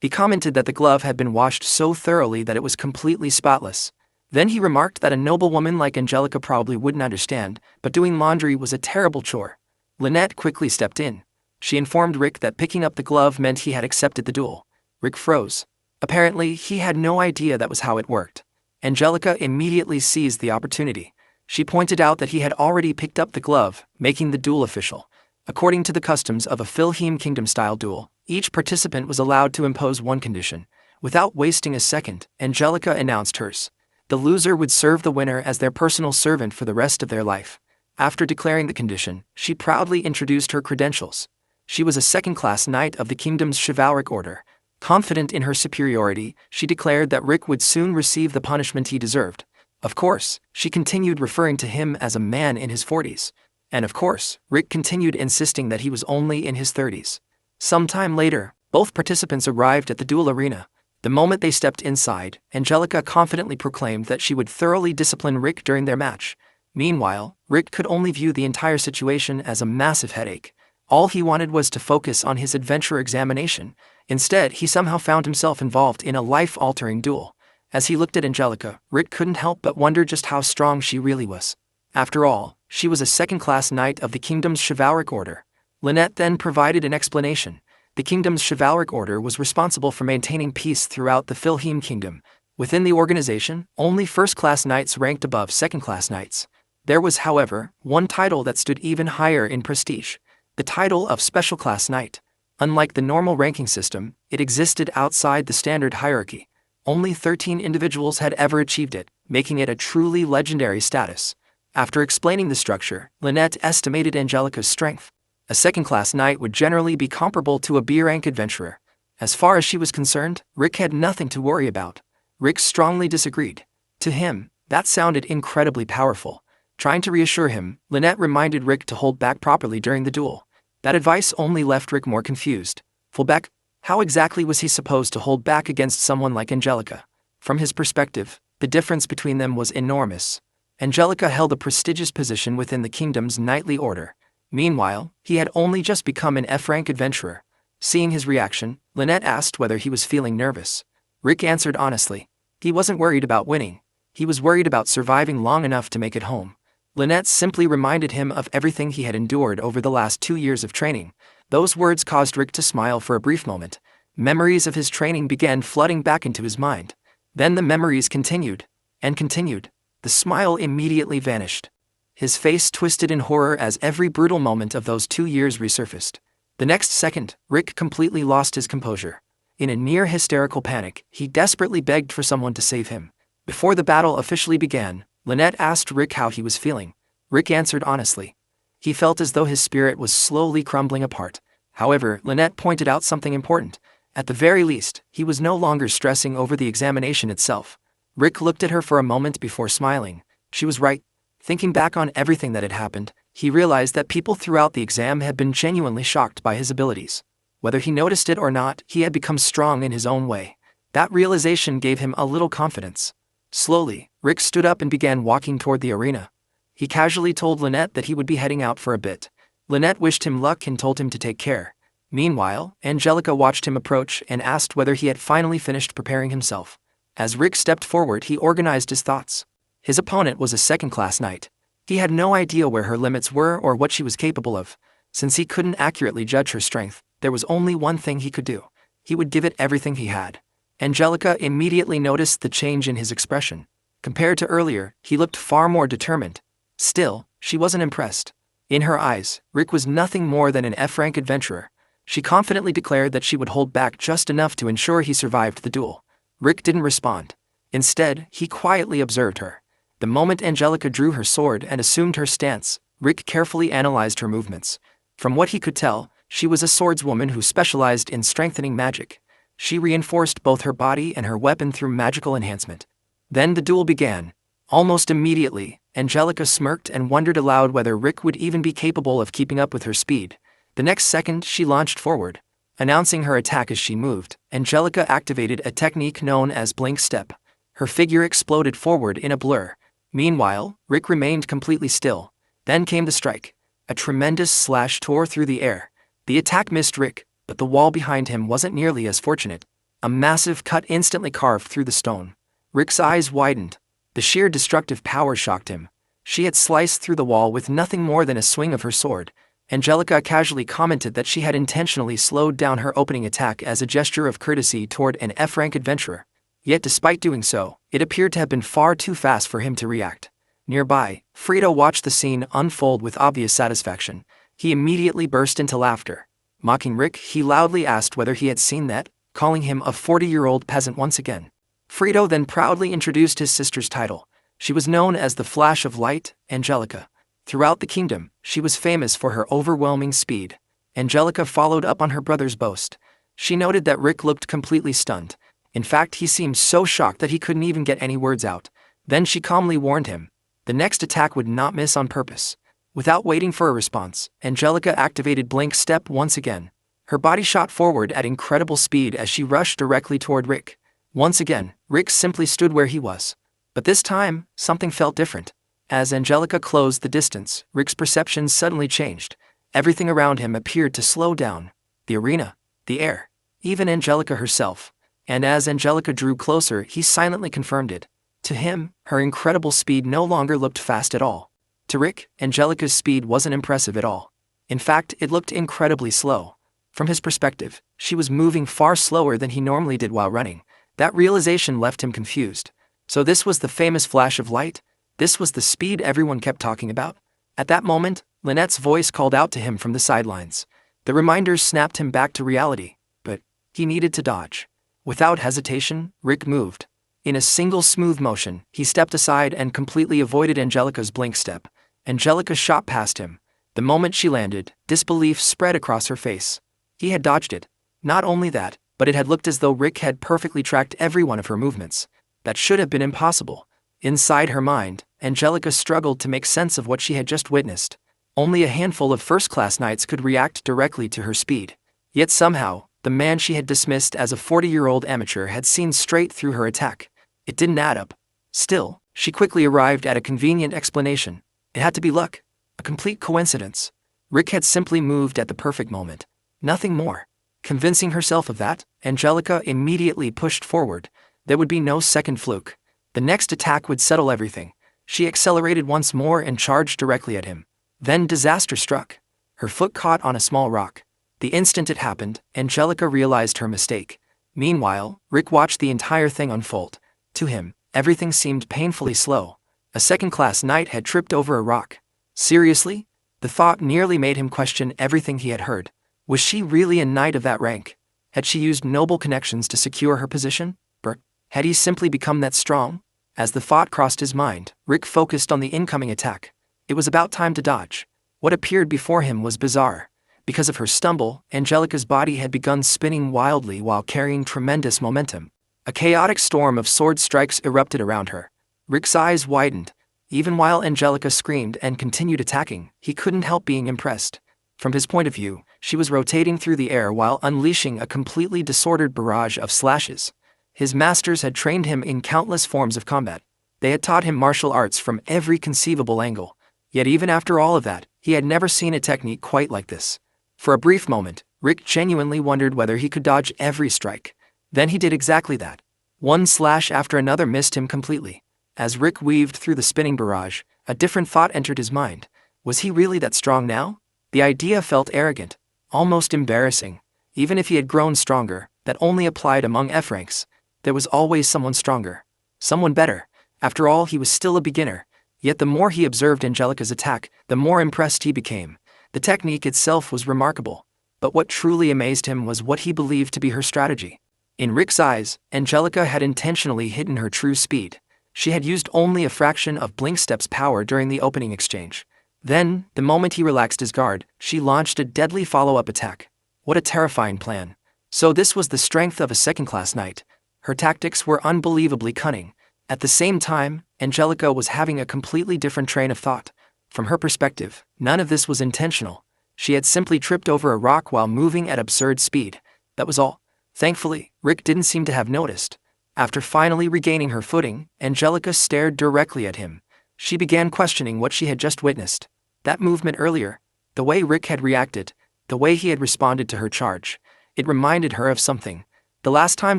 He commented that the glove had been washed so thoroughly that it was completely spotless. Then he remarked that a noble woman like Angelica probably wouldn't understand, but doing laundry was a terrible chore. Lynette quickly stepped in. She informed Rick that picking up the glove meant he had accepted the duel. Rick froze. Apparently, he had no idea that was how it worked. Angelica immediately seized the opportunity. She pointed out that he had already picked up the glove, making the duel official. According to the customs of a Philheme Kingdom-style duel, each participant was allowed to impose one condition. Without wasting a second, Angelica announced hers. The loser would serve the winner as their personal servant for the rest of their life. After declaring the condition, she proudly introduced her credentials. She was a second-class knight of the kingdom's chivalric order. Confident in her superiority, she declared that Rick would soon receive the punishment he deserved. Of course, she continued referring to him as a man in his 40s. And of course, Rick continued insisting that he was only in his 30s. Sometime later, both participants arrived at the duel arena. The moment they stepped inside, Angelica confidently proclaimed that she would thoroughly discipline Rick during their match. Meanwhile, Rick could only view the entire situation as a massive headache. All he wanted was to focus on his adventure examination. Instead, he somehow found himself involved in a life-altering duel. As he looked at Angelica, Rick couldn't help but wonder just how strong she really was. After all, she was a second-class knight of the kingdom's chivalric order. Lynette then provided an explanation. The kingdom's chivalric order was responsible for maintaining peace throughout the Philheme kingdom. Within the organization, only first-class knights ranked above second-class knights. There was, however, one title that stood even higher in prestige: the title of Special Class Knight. Unlike the normal ranking system, it existed outside the standard hierarchy. Only 13 individuals had ever achieved it, making it a truly legendary status. After explaining the structure, Lynette estimated Angelica's strength. A second-class knight would generally be comparable to a B-rank adventurer. As far as she was concerned, Rick had nothing to worry about. Rick strongly disagreed. To him, that sounded incredibly powerful. Trying to reassure him, Lynette reminded Rick to hold back properly during the duel. That advice only left Rick more confused. Full back? How exactly was he supposed to hold back against someone like Angelica? From his perspective, the difference between them was enormous. Angelica held a prestigious position within the kingdom's knightly order. Meanwhile, he had only just become an F-rank adventurer. Seeing his reaction, Lynette asked whether he was feeling nervous. Rick answered honestly. He wasn't worried about winning. He was worried about surviving long enough to make it home. Lynette simply reminded him of everything he had endured over the last 2 years of training. Those words caused Rick to smile for a brief moment. Memories of his training began flooding back into his mind. Then the memories continued, and continued. The smile immediately vanished. His face twisted in horror as every brutal moment of those 2 years resurfaced. The next second, Rick completely lost his composure. In a near hysterical panic, he desperately begged for someone to save him. Before the battle officially began, Lynette asked Rick how he was feeling. Rick answered honestly. He felt as though his spirit was slowly crumbling apart. However, Lynette pointed out something important. At the very least, he was no longer stressing over the examination itself. Rick looked at her for a moment before smiling. She was right. Thinking back on everything that had happened, he realized that people throughout the exam had been genuinely shocked by his abilities. Whether he noticed it or not, he had become strong in his own way. That realization gave him a little confidence. Slowly, Rick stood up and began walking toward the arena. He casually told Lynette that he would be heading out for a bit. Lynette wished him luck and told him to take care. Meanwhile, Angelica watched him approach and asked whether he had finally finished preparing himself. As Rick stepped forward, he organized his thoughts. His opponent was a second-class knight. He had no idea where her limits were or what she was capable of. Since he couldn't accurately judge her strength, there was only one thing he could do. He would give it everything he had. Angelica immediately noticed the change in his expression. Compared to earlier, he looked far more determined. Still, she wasn't impressed. In her eyes, Rick was nothing more than an F-rank adventurer. She confidently declared that she would hold back just enough to ensure he survived the duel. Rick didn't respond. Instead, he quietly observed her. The moment Angelica drew her sword and assumed her stance, Rick carefully analyzed her movements. From what he could tell, she was a swordswoman who specialized in strengthening magic. She reinforced both her body and her weapon through magical enhancement. Then the duel began. Almost immediately, Angelica smirked and wondered aloud whether Rick would even be capable of keeping up with her speed. The next second, she launched forward. Announcing her attack as she moved, Angelica activated a technique known as blink step. Her figure exploded forward in a blur. Meanwhile, Rick remained completely still. Then came the strike. A tremendous slash tore through the air. The attack missed Rick, but the wall behind him wasn't nearly as fortunate. A massive cut instantly carved through the stone. Rick's eyes widened. The sheer destructive power shocked him. She had sliced through the wall with nothing more than a swing of her sword. Angelica casually commented that she had intentionally slowed down her opening attack as a gesture of courtesy toward an F-rank adventurer. Yet despite doing so, it appeared to have been far too fast for him to react. Nearby, Frito watched the scene unfold with obvious satisfaction. He immediately burst into laughter. Mocking Rick, he loudly asked whether he had seen that, calling him a 40-year-old peasant once again. Frito then proudly introduced his sister's title. She was known as the Flash of Light, Angelica. Throughout the kingdom, she was famous for her overwhelming speed. Angelica followed up on her brother's boast. She noted that Rick looked completely stunned. In fact, he seemed so shocked that he couldn't even get any words out. Then she calmly warned him. The next attack would not miss on purpose. Without waiting for a response, Angelica activated blink step once again. Her body shot forward at incredible speed as she rushed directly toward Rick. Once again, Rick simply stood where he was. But this time, something felt different. As Angelica closed the distance, Rick's perception suddenly changed. Everything around him appeared to slow down. The arena, the air, even Angelica herself. And as Angelica drew closer, he silently confirmed it. To him, her incredible speed no longer looked fast at all. To Rick, Angelica's speed wasn't impressive at all. In fact, it looked incredibly slow. From his perspective, she was moving far slower than he normally did while running. That realization left him confused. So this was the famous flash of light? This was the speed everyone kept talking about? At that moment, Lynette's voice called out to him from the sidelines. The reminders snapped him back to reality, but he needed to dodge. Without hesitation, Rick moved. In a single smooth motion, he stepped aside and completely avoided Angelica's blink step. Angelica shot past him. The moment she landed, disbelief spread across her face. He had dodged it. Not only that, but it had looked as though Rick had perfectly tracked every one of her movements. That should have been impossible. Inside her mind, Angelica struggled to make sense of what she had just witnessed. Only a handful of first-class knights could react directly to her speed. Yet somehow, the man she had dismissed as a 40-year-old amateur had seen straight through her attack. It didn't add up. Still, she quickly arrived at a convenient explanation. It had to be luck. A complete coincidence. Rick had simply moved at the perfect moment. Nothing more. Convincing herself of that, Angelica immediately pushed forward. There would be no second fluke. The next attack would settle everything. She accelerated once more and charged directly at him. Then disaster struck. Her foot caught on a small rock. The instant it happened, Angelica realized her mistake. Meanwhile, Rick watched the entire thing unfold. To him, everything seemed painfully slow. A second-class knight had tripped over a rock. Seriously? The thought nearly made him question everything he had heard. Was she really a knight of that rank? Had she used noble connections to secure her position? Or had he simply become that strong? As the thought crossed his mind, Rick focused on the incoming attack. It was about time to dodge. What appeared before him was bizarre. Because of her stumble, Angelica's body had begun spinning wildly while carrying tremendous momentum. A chaotic storm of sword strikes erupted around her. Rick's eyes widened. Even while Angelica screamed and continued attacking, he couldn't help being impressed. From his point of view, she was rotating through the air while unleashing a completely disordered barrage of slashes. His masters had trained him in countless forms of combat. They had taught him martial arts from every conceivable angle. Yet even after all of that, he had never seen a technique quite like this. For a brief moment, Rick genuinely wondered whether he could dodge every strike. Then he did exactly that. One slash after another missed him completely. As Rick weaved through the spinning barrage, a different thought entered his mind. Was he really that strong now? The idea felt arrogant, almost embarrassing. Even if he had grown stronger, that only applied among F ranks. There was always someone stronger. Someone better. After all, he was still a beginner. Yet the more he observed Angelica's attack, the more impressed he became. The technique itself was remarkable. But what truly amazed him was what he believed to be her strategy. In Rick's eyes, Angelica had intentionally hidden her true speed. She had used only a fraction of Blinkstep's power during the opening exchange. Then, the moment he relaxed his guard, she launched a deadly follow-up attack. What a terrifying plan. So this was the strength of a second-class knight. Her tactics were unbelievably cunning. At the same time, Angelica was having a completely different train of thought. From her perspective, none of this was intentional. She had simply tripped over a rock while moving at absurd speed. That was all. Thankfully, Rick didn't seem to have noticed. After finally regaining her footing, Angelica stared directly at him. She began questioning what she had just witnessed. That movement earlier, the way Rick had reacted, the way he had responded to her charge, it reminded her of something. The last time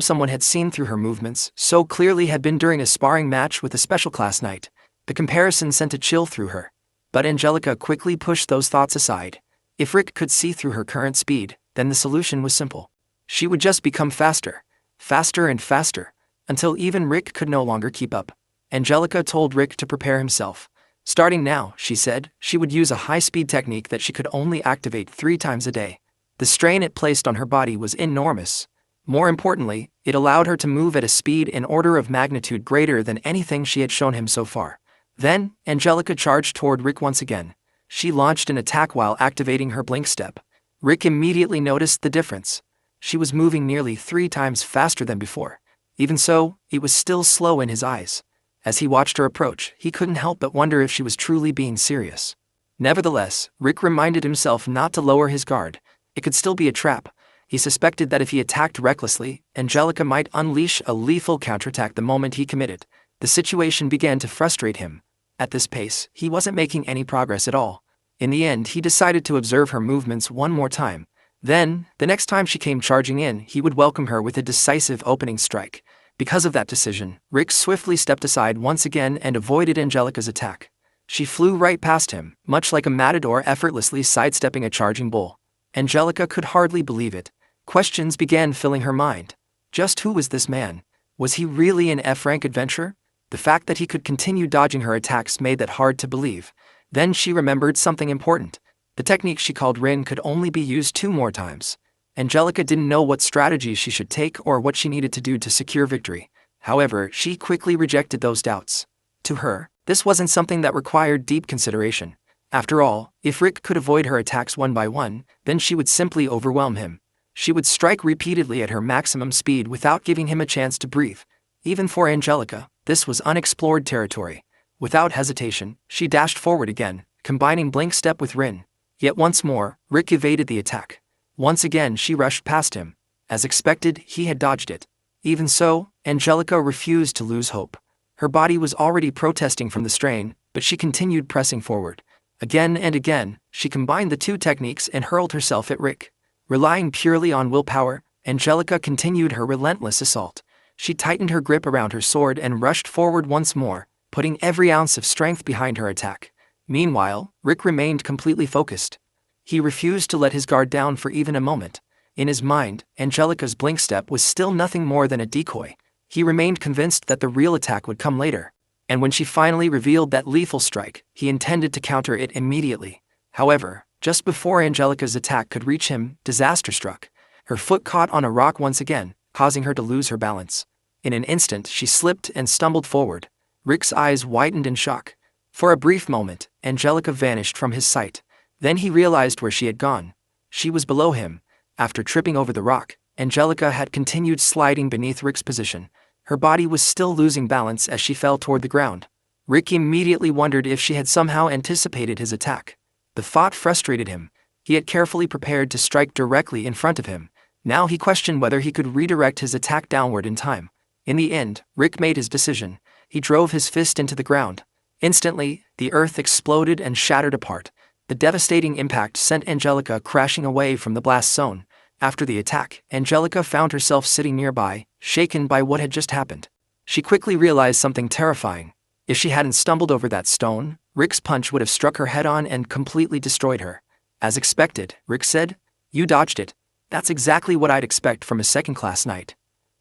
someone had seen through her movements so clearly had been during a sparring match with a special class knight. The comparison sent a chill through her. But Angelica quickly pushed those thoughts aside. If Rick could see through her current speed, then the solution was simple. She would just become faster. Faster and faster. Until even Rick could no longer keep up. Angelica told Rick to prepare himself. Starting now, she said, she would use a high-speed technique that she could only activate 3 times a day. The strain it placed on her body was enormous. More importantly, it allowed her to move at a speed in order of magnitude greater than anything she had shown him so far. Then, Angelica charged toward Rick once again. She launched an attack while activating her blink step. Rick immediately noticed the difference. She was moving nearly 3 times faster than before. Even so, it was still slow in his eyes. As he watched her approach, he couldn't help but wonder if she was truly being serious. Nevertheless, Rick reminded himself not to lower his guard. It could still be a trap. He suspected that if he attacked recklessly, Angelica might unleash a lethal counterattack the moment he committed. The situation began to frustrate him. At this pace, he wasn't making any progress at all. In the end, he decided to observe her movements one more time. Then, the next time she came charging in, he would welcome her with a decisive opening strike. Because of that decision, Rick swiftly stepped aside once again and avoided Angelica's attack. She flew right past him, much like a matador effortlessly sidestepping a charging bull. Angelica could hardly believe it. Questions began filling her mind. Just who was this man? Was he really an F-rank adventurer? The fact that he could continue dodging her attacks made that hard to believe. Then she remembered something important. The technique she called Rin could only be used 2 more times. Angelica didn't know what strategies she should take or what she needed to do to secure victory. However, she quickly rejected those doubts. To her, this wasn't something that required deep consideration. After all, if Rick could avoid her attacks one by one, then she would simply overwhelm him. She would strike repeatedly at her maximum speed without giving him a chance to breathe. Even for Angelica, this was unexplored territory. Without hesitation, she dashed forward again, combining Blink Step with Rin. Yet once more, Rick evaded the attack. Once again she rushed past him. As expected, he had dodged it. Even so, Angelica refused to lose hope. Her body was already protesting from the strain, but she continued pressing forward. Again and again, she combined the two techniques and hurled herself at Rick. Relying purely on willpower, Angelica continued her relentless assault. She tightened her grip around her sword and rushed forward once more, putting every ounce of strength behind her attack. Meanwhile, Rick remained completely focused. He refused to let his guard down for even a moment. In his mind, Angelica's Blink Step was still nothing more than a decoy. He remained convinced that the real attack would come later. And when she finally revealed that lethal strike, he intended to counter it immediately. However, just before Angelica's attack could reach him, disaster struck. Her foot caught on a rock once again, causing her to lose her balance. In an instant, she slipped and stumbled forward. Rick's eyes widened in shock. For a brief moment, Angelica vanished from his sight. Then he realized where she had gone. She was below him. After tripping over the rock, Angelica had continued sliding beneath Rick's position. Her body was still losing balance as she fell toward the ground. Rick immediately wondered if she had somehow anticipated his attack. The thought frustrated him. He had carefully prepared to strike directly in front of him. Now he questioned whether he could redirect his attack downward in time. In the end, Rick made his decision. He drove his fist into the ground. Instantly, the earth exploded and shattered apart. The devastating impact sent Angelica crashing away from the blast zone. After the attack, Angelica found herself sitting nearby, shaken by what had just happened. She quickly realized something terrifying. If she hadn't stumbled over that stone, Rick's punch would have struck her head-on and completely destroyed her. As expected, Rick said, "You dodged it. That's exactly what I'd expect from a second-class knight."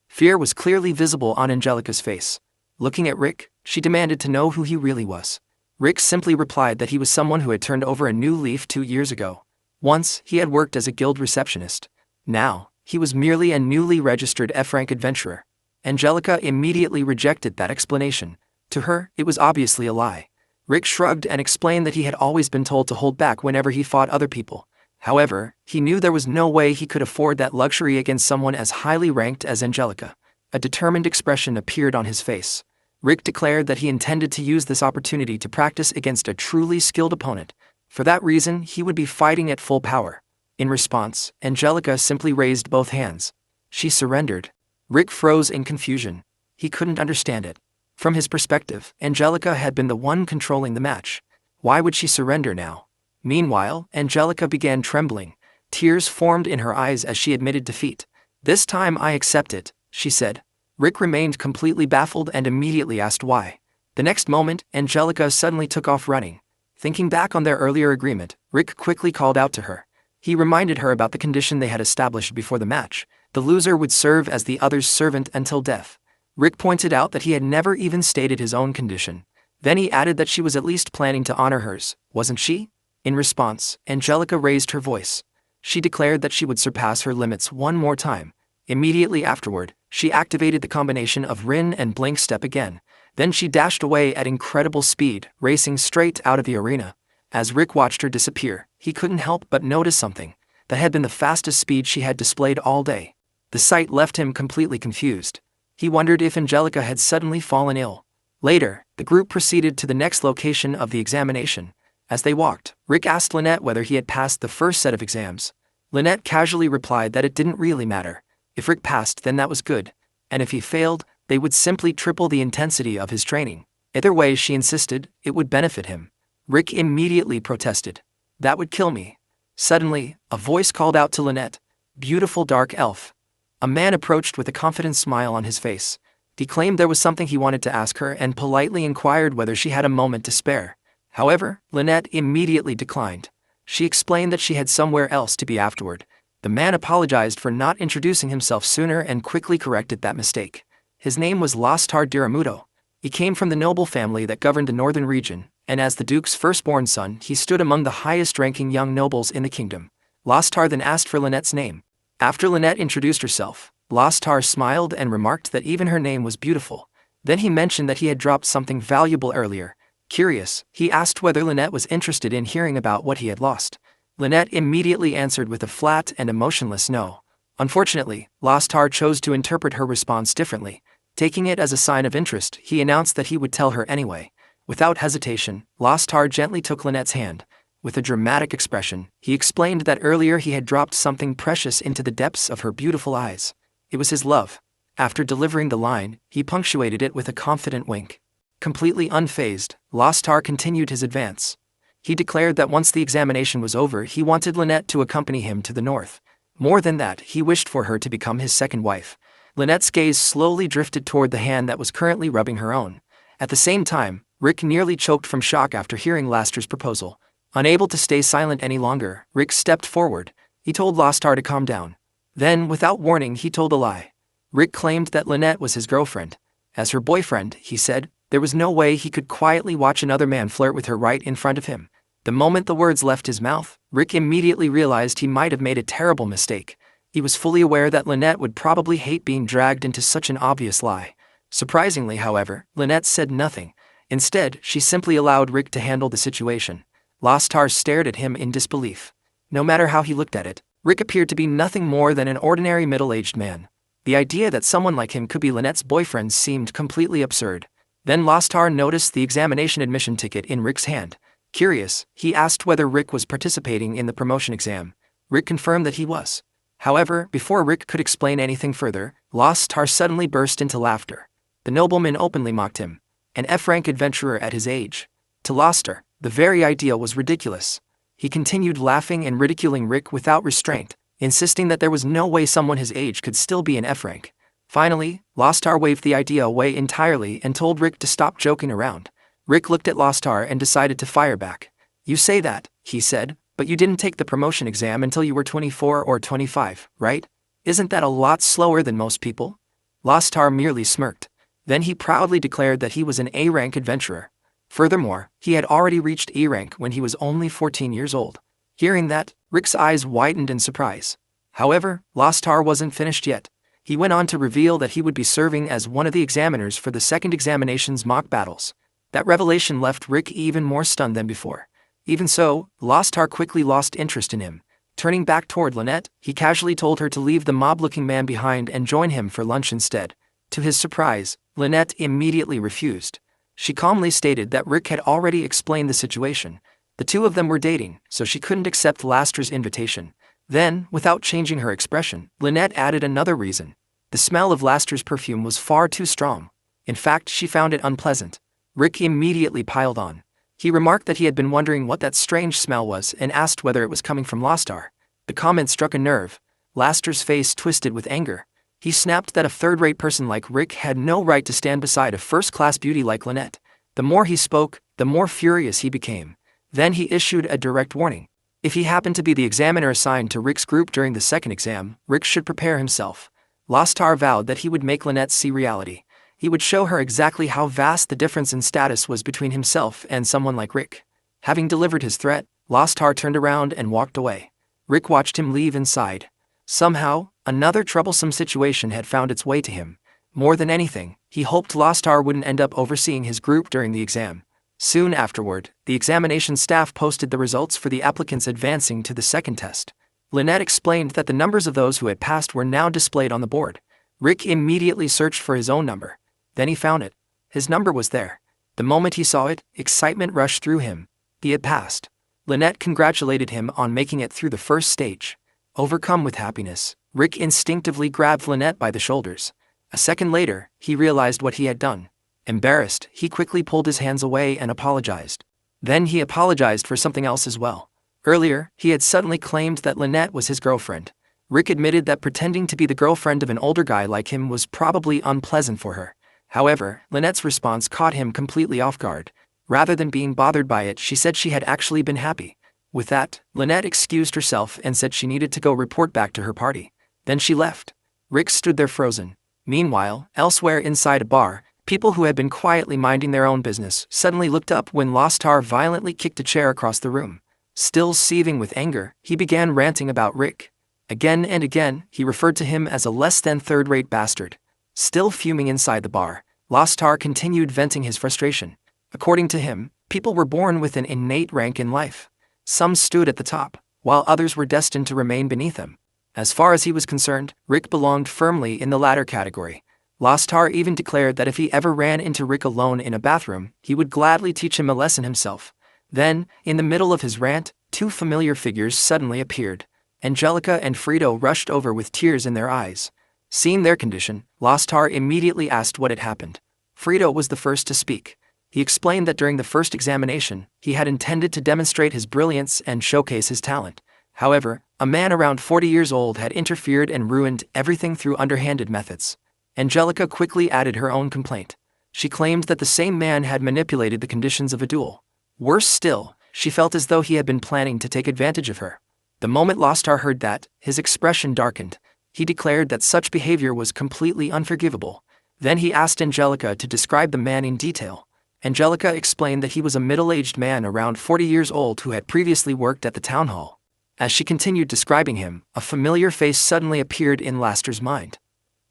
Fear was clearly visible on Angelica's face. Looking at Rick, she demanded to know who he really was. Rick simply replied that he was someone who had turned over a new leaf 2 years ago. Once, he had worked as a guild receptionist. Now, he was merely a newly registered F-rank adventurer. Angelica immediately rejected that explanation. To her, it was obviously a lie. Rick shrugged and explained that he had always been told to hold back whenever he fought other people. However, he knew there was no way he could afford that luxury against someone as highly ranked as Angelica. A determined expression appeared on his face. Rick declared that he intended to use this opportunity to practice against a truly skilled opponent. For that reason, he would be fighting at full power. In response, Angelica simply raised both hands. She surrendered. Rick froze in confusion. He couldn't understand it. From his perspective, Angelica had been the one controlling the match. Why would she surrender now? Meanwhile, Angelica began trembling. Tears formed in her eyes as she admitted defeat. "This time I accept it," she said. Rick remained completely baffled and immediately asked why. The next moment, Angelica suddenly took off running. Thinking back on their earlier agreement, Rick quickly called out to her. He reminded her about the condition they had established before the match. The loser would serve as the other's servant until death. Rick pointed out that he had never even stated his own condition. Then he added that she was at least planning to honor hers, wasn't she? In response, Angelica raised her voice. She declared that she would surpass her limits one more time. Immediately afterward, she activated the combination of Rin and Blink Step again. Then she dashed away at incredible speed, racing straight out of the arena. As Rick watched her disappear, he couldn't help but notice something. That had been the fastest speed she had displayed all day. The sight left him completely confused. He wondered if Angelica had suddenly fallen ill. Later, the group proceeded to the next location of the examination. As they walked, Rick asked Lynette whether he had passed the first set of exams. Lynette casually replied that it didn't really matter. If Rick passed, then that was good. And if he failed, they would simply triple the intensity of his training. Either way, she insisted, it would benefit him. Rick immediately protested. "That would kill me." Suddenly, a voice called out to Lynette, "Beautiful dark elf." A man approached with a confident smile on his face. He claimed there was something he wanted to ask her and politely inquired whether she had a moment to spare. However, Lynette immediately declined. She explained that she had somewhere else to be afterward. The man apologized for not introducing himself sooner and quickly corrected that mistake. His name was Lostar Diramuto. He came from the noble family that governed the northern region, and as the duke's firstborn son, he stood among the highest-ranking young nobles in the kingdom. Lostar then asked for Lynette's name. After Lynette introduced herself, Lost Tar smiled and remarked that even her name was beautiful. Then he mentioned that he had dropped something valuable earlier. Curious, he asked whether Lynette was interested in hearing about what he had lost. Lynette immediately answered with a flat and emotionless no. Unfortunately, Lost Tar chose to interpret her response differently. Taking it as a sign of interest, he announced that he would tell her anyway. Without hesitation, Lost Tar gently took Lynette's hand. With a dramatic expression, he explained that earlier he had dropped something precious into the depths of her beautiful eyes. It was his love. After delivering the line, he punctuated it with a confident wink. Completely unfazed, Lost Tar continued his advance. He declared that once the examination was over, he wanted Lynette to accompany him to the north. More than that, he wished for her to become his second wife. Lynette's gaze slowly drifted toward the hand that was currently rubbing her own. At the same time, Rick nearly choked from shock after hearing Laster's proposal. Unable to stay silent any longer, Rick stepped forward. He told Lost Tar to calm down. Then, without warning, he told a lie. Rick claimed that Lynette was his girlfriend. As her boyfriend, he said, there was no way he could quietly watch another man flirt with her right in front of him. The moment the words left his mouth, Rick immediately realized he might have made a terrible mistake. He was fully aware that Lynette would probably hate being dragged into such an obvious lie. Surprisingly, however, Lynette said nothing. Instead, she simply allowed Rick to handle the situation. Lost Tar stared at him in disbelief. No matter how he looked at it, Rick appeared to be nothing more than an ordinary middle-aged man. The idea that someone like him could be Lynette's boyfriend seemed completely absurd. Then Lost Tar noticed the examination admission ticket in Rick's hand. Curious, he asked whether Rick was participating in the promotion exam. Rick confirmed that he was. However, before Rick could explain anything further, Lost Tar suddenly burst into laughter. The nobleman openly mocked him. An F-rank adventurer at his age. To Lost Tar, the very idea was ridiculous. He continued laughing and ridiculing Rick without restraint, insisting that there was no way someone his age could still be an F-rank. Finally, Lost Tar waved the idea away entirely and told Rick to stop joking around. Rick looked at Lost Tar and decided to fire back. You say that, he said, but you didn't take the promotion exam until you were 24 or 25, right? Isn't that a lot slower than most people? Lost Tar merely smirked. Then he proudly declared that he was an A-rank adventurer. Furthermore, he had already reached E rank when he was only 14 years old. Hearing that, Rick's eyes widened in surprise. However, Lost Tar wasn't finished yet. He went on to reveal that he would be serving as one of the examiners for the second examination's mock battles. That revelation left Rick even more stunned than before. Even so, Lost Tar quickly lost interest in him. Turning back toward Lynette, he casually told her to leave the mob-looking man behind and join him for lunch instead. To his surprise, Lynette immediately refused. She calmly stated that Rick had already explained the situation. The two of them were dating, so she couldn't accept Laster's invitation. Then, without changing her expression, Lynette added another reason. The smell of Laster's perfume was far too strong. In fact, she found it unpleasant. Rick immediately piled on. He remarked that he had been wondering what that strange smell was and asked whether it was coming from Lost Tar. The comment struck a nerve. Laster's face twisted with anger. He snapped that a third-rate person like Rick had no right to stand beside a first-class beauty like Lynette. The more he spoke, the more furious he became. Then he issued a direct warning. If he happened to be the examiner assigned to Rick's group during the second exam, Rick should prepare himself. Lost Tar vowed that he would make Lynette see reality. He would show her exactly how vast the difference in status was between himself and someone like Rick. Having delivered his threat, Lost Tar turned around and walked away. Rick watched him leave inside. Somehow, another troublesome situation had found its way to him. More than anything, he hoped Lost Tar wouldn't end up overseeing his group during the exam. Soon afterward, the examination staff posted the results for the applicants advancing to the second test. Lynette explained that the numbers of those who had passed were now displayed on the board. Rick immediately searched for his own number. Then he found it. His number was there. The moment he saw it, excitement rushed through him. He had passed. Lynette congratulated him on making it through the first stage. Overcome with happiness, Rick instinctively grabbed Lynette by the shoulders. A second later, he realized what he had done. Embarrassed, he quickly pulled his hands away and apologized. Then he apologized for something else as well. Earlier, he had suddenly claimed that Lynette was his girlfriend. Rick admitted that pretending to be the girlfriend of an older guy like him was probably unpleasant for her. However, Lynette's response caught him completely off guard. Rather than being bothered by it, she said she had actually been happy. With that, Lynette excused herself and said she needed to go report back to her party. Then she left. Rick stood there frozen. Meanwhile, elsewhere inside a bar, people who had been quietly minding their own business suddenly looked up when Lost Tar violently kicked a chair across the room. Still seething with anger, he began ranting about Rick. Again and again, he referred to him as a less-than third-rate bastard. Still fuming inside the bar, Lostar continued venting his frustration. According to him, people were born with an innate rank in life. Some stood at the top, while others were destined to remain beneath them. As far as he was concerned, Rick belonged firmly in the latter category. Lostar even declared that if he ever ran into Rick alone in a bathroom, he would gladly teach him a lesson himself. Then, in the middle of his rant, two familiar figures suddenly appeared. Angelica and Frito rushed over with tears in their eyes. Seeing their condition, Lostar immediately asked what had happened. Frito was the first to speak. He explained that during the first examination, he had intended to demonstrate his brilliance and showcase his talent. However, a man around 40 years old had interfered and ruined everything through underhanded methods. Angelica quickly added her own complaint. She claimed that the same man had manipulated the conditions of a duel. Worse still, she felt as though he had been planning to take advantage of her. The moment Lostar heard that, his expression darkened. He declared that such behavior was completely unforgivable. Then he asked Angelica to describe the man in detail. Angelica explained that he was a middle-aged man around 40 years old who had previously worked at the town hall. As she continued describing him, a familiar face suddenly appeared in Lostar's mind.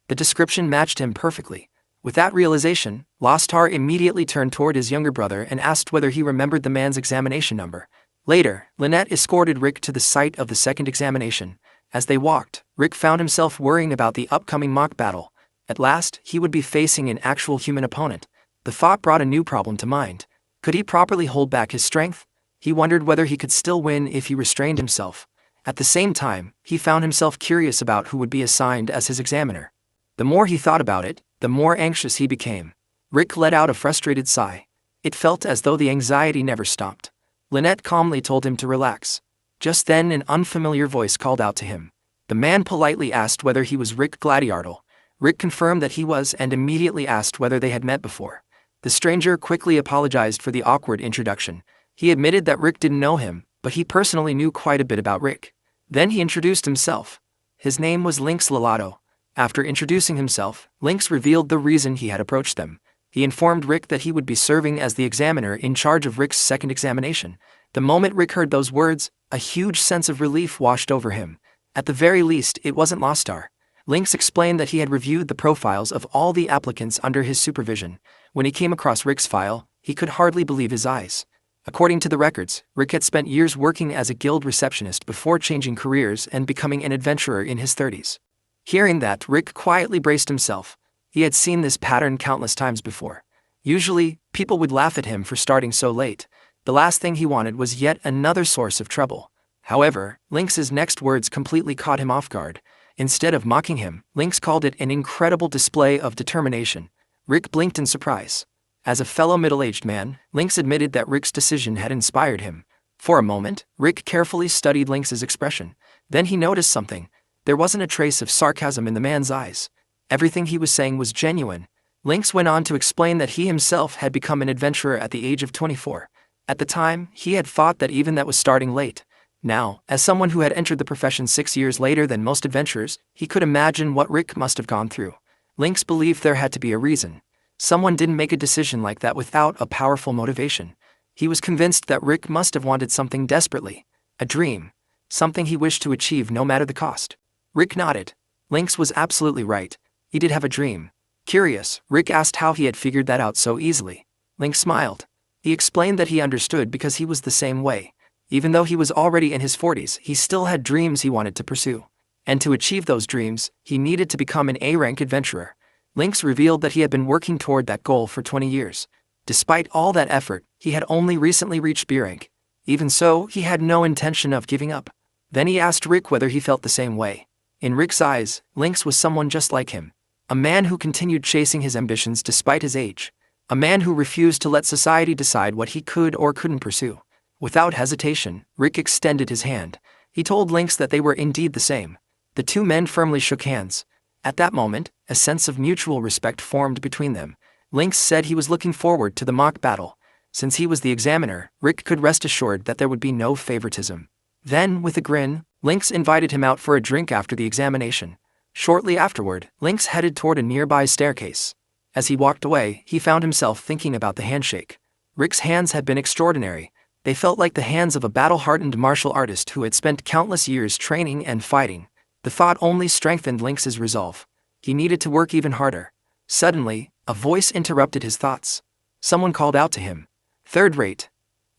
The description matched him perfectly. With that realization, Lostar immediately turned toward his younger brother and asked whether he remembered the man's examination number. Later, Lynette escorted Rick to the site of the second examination. As they walked, Rick found himself worrying about the upcoming mock battle. At last, he would be facing an actual human opponent. The thought brought a new problem to mind. Could he properly hold back his strength? He wondered whether he could still win if he restrained himself. At the same time, he found himself curious about who would be assigned as his examiner. The more he thought about it, the more anxious he became. Rick let out a frustrated sigh. It felt as though the anxiety never stopped. Lynette calmly told him to relax. Just then an unfamiliar voice called out to him. The man politely asked whether he was Rick Gladiartle. Rick confirmed that he was and immediately asked whether they had met before. The stranger quickly apologized for the awkward introduction. He admitted that Rick didn't know him, but he personally knew quite a bit about Rick. Then he introduced himself. His name was Lynx Lalato. After introducing himself, Lynx revealed the reason he had approached them. He informed Rick that he would be serving as the examiner in charge of Rick's second examination. The moment Rick heard those words, a huge sense of relief washed over him. At the very least, it wasn't Lostar. Lynx explained that he had reviewed the profiles of all the applicants under his supervision. When he came across Rick's file, he could hardly believe his eyes. According to the records, Rick had spent years working as a guild receptionist before changing careers and becoming an adventurer in his 30s. Hearing that, Rick quietly braced himself. He had seen this pattern countless times before. Usually, people would laugh at him for starting so late. The last thing he wanted was yet another source of trouble. However, Lynx's next words completely caught him off guard. Instead of mocking him, Lynx called it an incredible display of determination. Rick blinked in surprise. As a fellow middle-aged man, Lynx admitted that Rick's decision had inspired him. For a moment, Rick carefully studied Lynx's expression. Then he noticed something. There wasn't a trace of sarcasm in the man's eyes. Everything he was saying was genuine. Lynx went on to explain that he himself had become an adventurer at the age of 24. At the time, he had thought that even that was starting late. Now, as someone who had entered the profession 6 years later than most adventurers, he could imagine what Rick must have gone through. Lynx believed there had to be a reason. Someone didn't make a decision like that without a powerful motivation. He was convinced that Rick must have wanted something desperately. A dream. Something he wished to achieve no matter the cost. Rick nodded. Lynx was absolutely right. He did have a dream. Curious, Rick asked how he had figured that out so easily. Lynx smiled. He explained that he understood because he was the same way. Even though he was already in his 40s, he still had dreams he wanted to pursue. And to achieve those dreams, he needed to become an A-rank adventurer. Lynx revealed that he had been working toward that goal for 20 years. Despite all that effort, he had only recently reached B rank. Even so, he had no intention of giving up. Then he asked Rick whether he felt the same way. In Rick's eyes, Lynx was someone just like him. A man who continued chasing his ambitions despite his age. A man who refused to let society decide what he could or couldn't pursue. Without hesitation, Rick extended his hand. He told Lynx that they were indeed the same. The two men firmly shook hands. At that moment, a sense of mutual respect formed between them. Lynx said he was looking forward to the mock battle. Since he was the examiner, Rick could rest assured that there would be no favoritism. Then, with a grin, Lynx invited him out for a drink after the examination. Shortly afterward, Lynx headed toward a nearby staircase. As he walked away, he found himself thinking about the handshake. Rick's hands had been extraordinary. They felt like the hands of a battle-hardened martial artist who had spent countless years training and fighting. The thought only strengthened Lynx's resolve. He needed to work even harder. Suddenly, a voice interrupted his thoughts. Someone called out to him. "Third rate."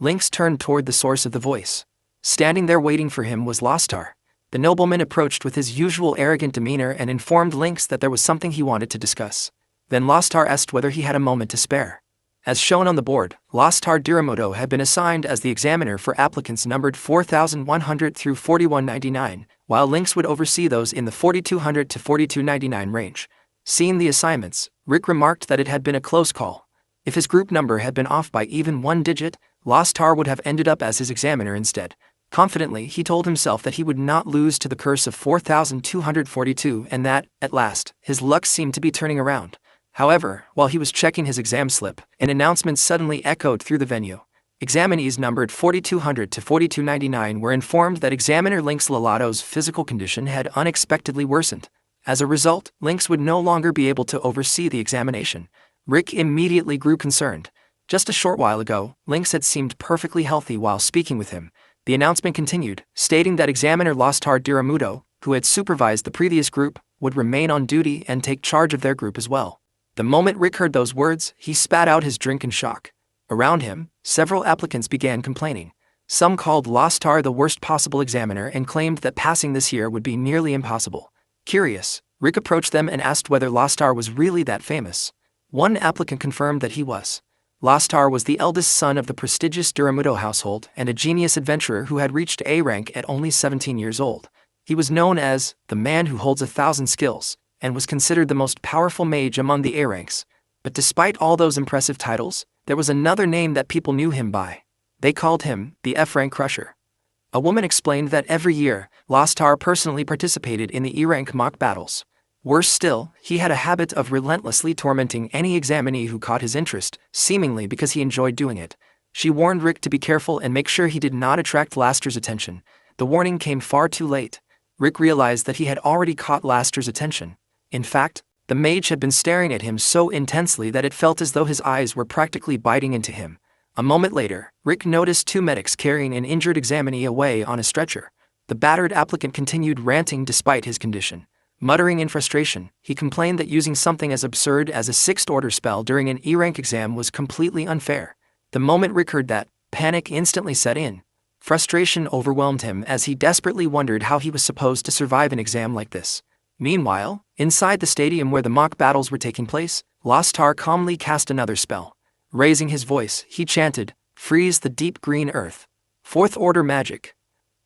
Lynx turned toward the source of the voice. Standing there waiting for him was Lostar. The nobleman approached with his usual arrogant demeanor and informed Lynx that there was something he wanted to discuss. Then Lostar asked whether he had a moment to spare. As shown on the board, Lostar Diramuto had been assigned as the examiner for applicants numbered 4,100 through 4,199, while Lynx would oversee those in the 4,200 to 4,299 range. Seeing the assignments, Rick remarked that it had been a close call. If his group number had been off by even one digit, Lostar would have ended up as his examiner instead. Confidently, he told himself that he would not lose to the curse of 4,242 and that, at last, his luck seemed to be turning around. However, while he was checking his exam slip, an announcement suddenly echoed through the venue. Examinees numbered 4,200 to 4,299 were informed that examiner Lynx Lalato's physical condition had unexpectedly worsened. As a result, Lynx would no longer be able to oversee the examination. Rick immediately grew concerned. Just a short while ago, Lynx had seemed perfectly healthy while speaking with him. The announcement continued, stating that examiner Lostar Diramuto, who had supervised the previous group, would remain on duty and take charge of their group as well. The moment Rick heard those words, he spat out his drink in shock. Around him, several applicants began complaining. Some called Lostar the worst possible examiner and claimed that passing this year would be nearly impossible. Curious, Rick approached them and asked whether Lostar was really that famous. One applicant confirmed that he was. Lostar was the eldest son of the prestigious Diramuto household and a genius adventurer who had reached A rank at only 17 years old. He was known as the man who holds 1,000 skills and was considered the most powerful mage among the A ranks. But despite all those impressive titles, there was another name that people knew him by. They called him the F rank crusher. A woman explained that every year, Lostar personally participated in the E rank mock battles. Worse still, he had a habit of relentlessly tormenting any examinee who caught his interest, seemingly because he enjoyed doing it. She warned Rick to be careful and make sure he did not attract Laster's attention. The warning came far too late. Rick realized that he had already caught Laster's attention. In fact, the mage had been staring at him so intensely that it felt as though his eyes were practically biting into him. A moment later, Rick noticed two medics carrying an injured examinee away on a stretcher. The battered applicant continued ranting despite his condition. Muttering in frustration, he complained that using something as absurd as a 6th order spell during an E-rank exam was completely unfair. The moment Rick heard that, panic instantly set in. Frustration overwhelmed him as he desperately wondered how he was supposed to survive an exam like this. Meanwhile, inside the stadium where the mock battles were taking place, Lostar calmly cast another spell. Raising his voice, he chanted, "Freeze the deep green earth. 4th order magic."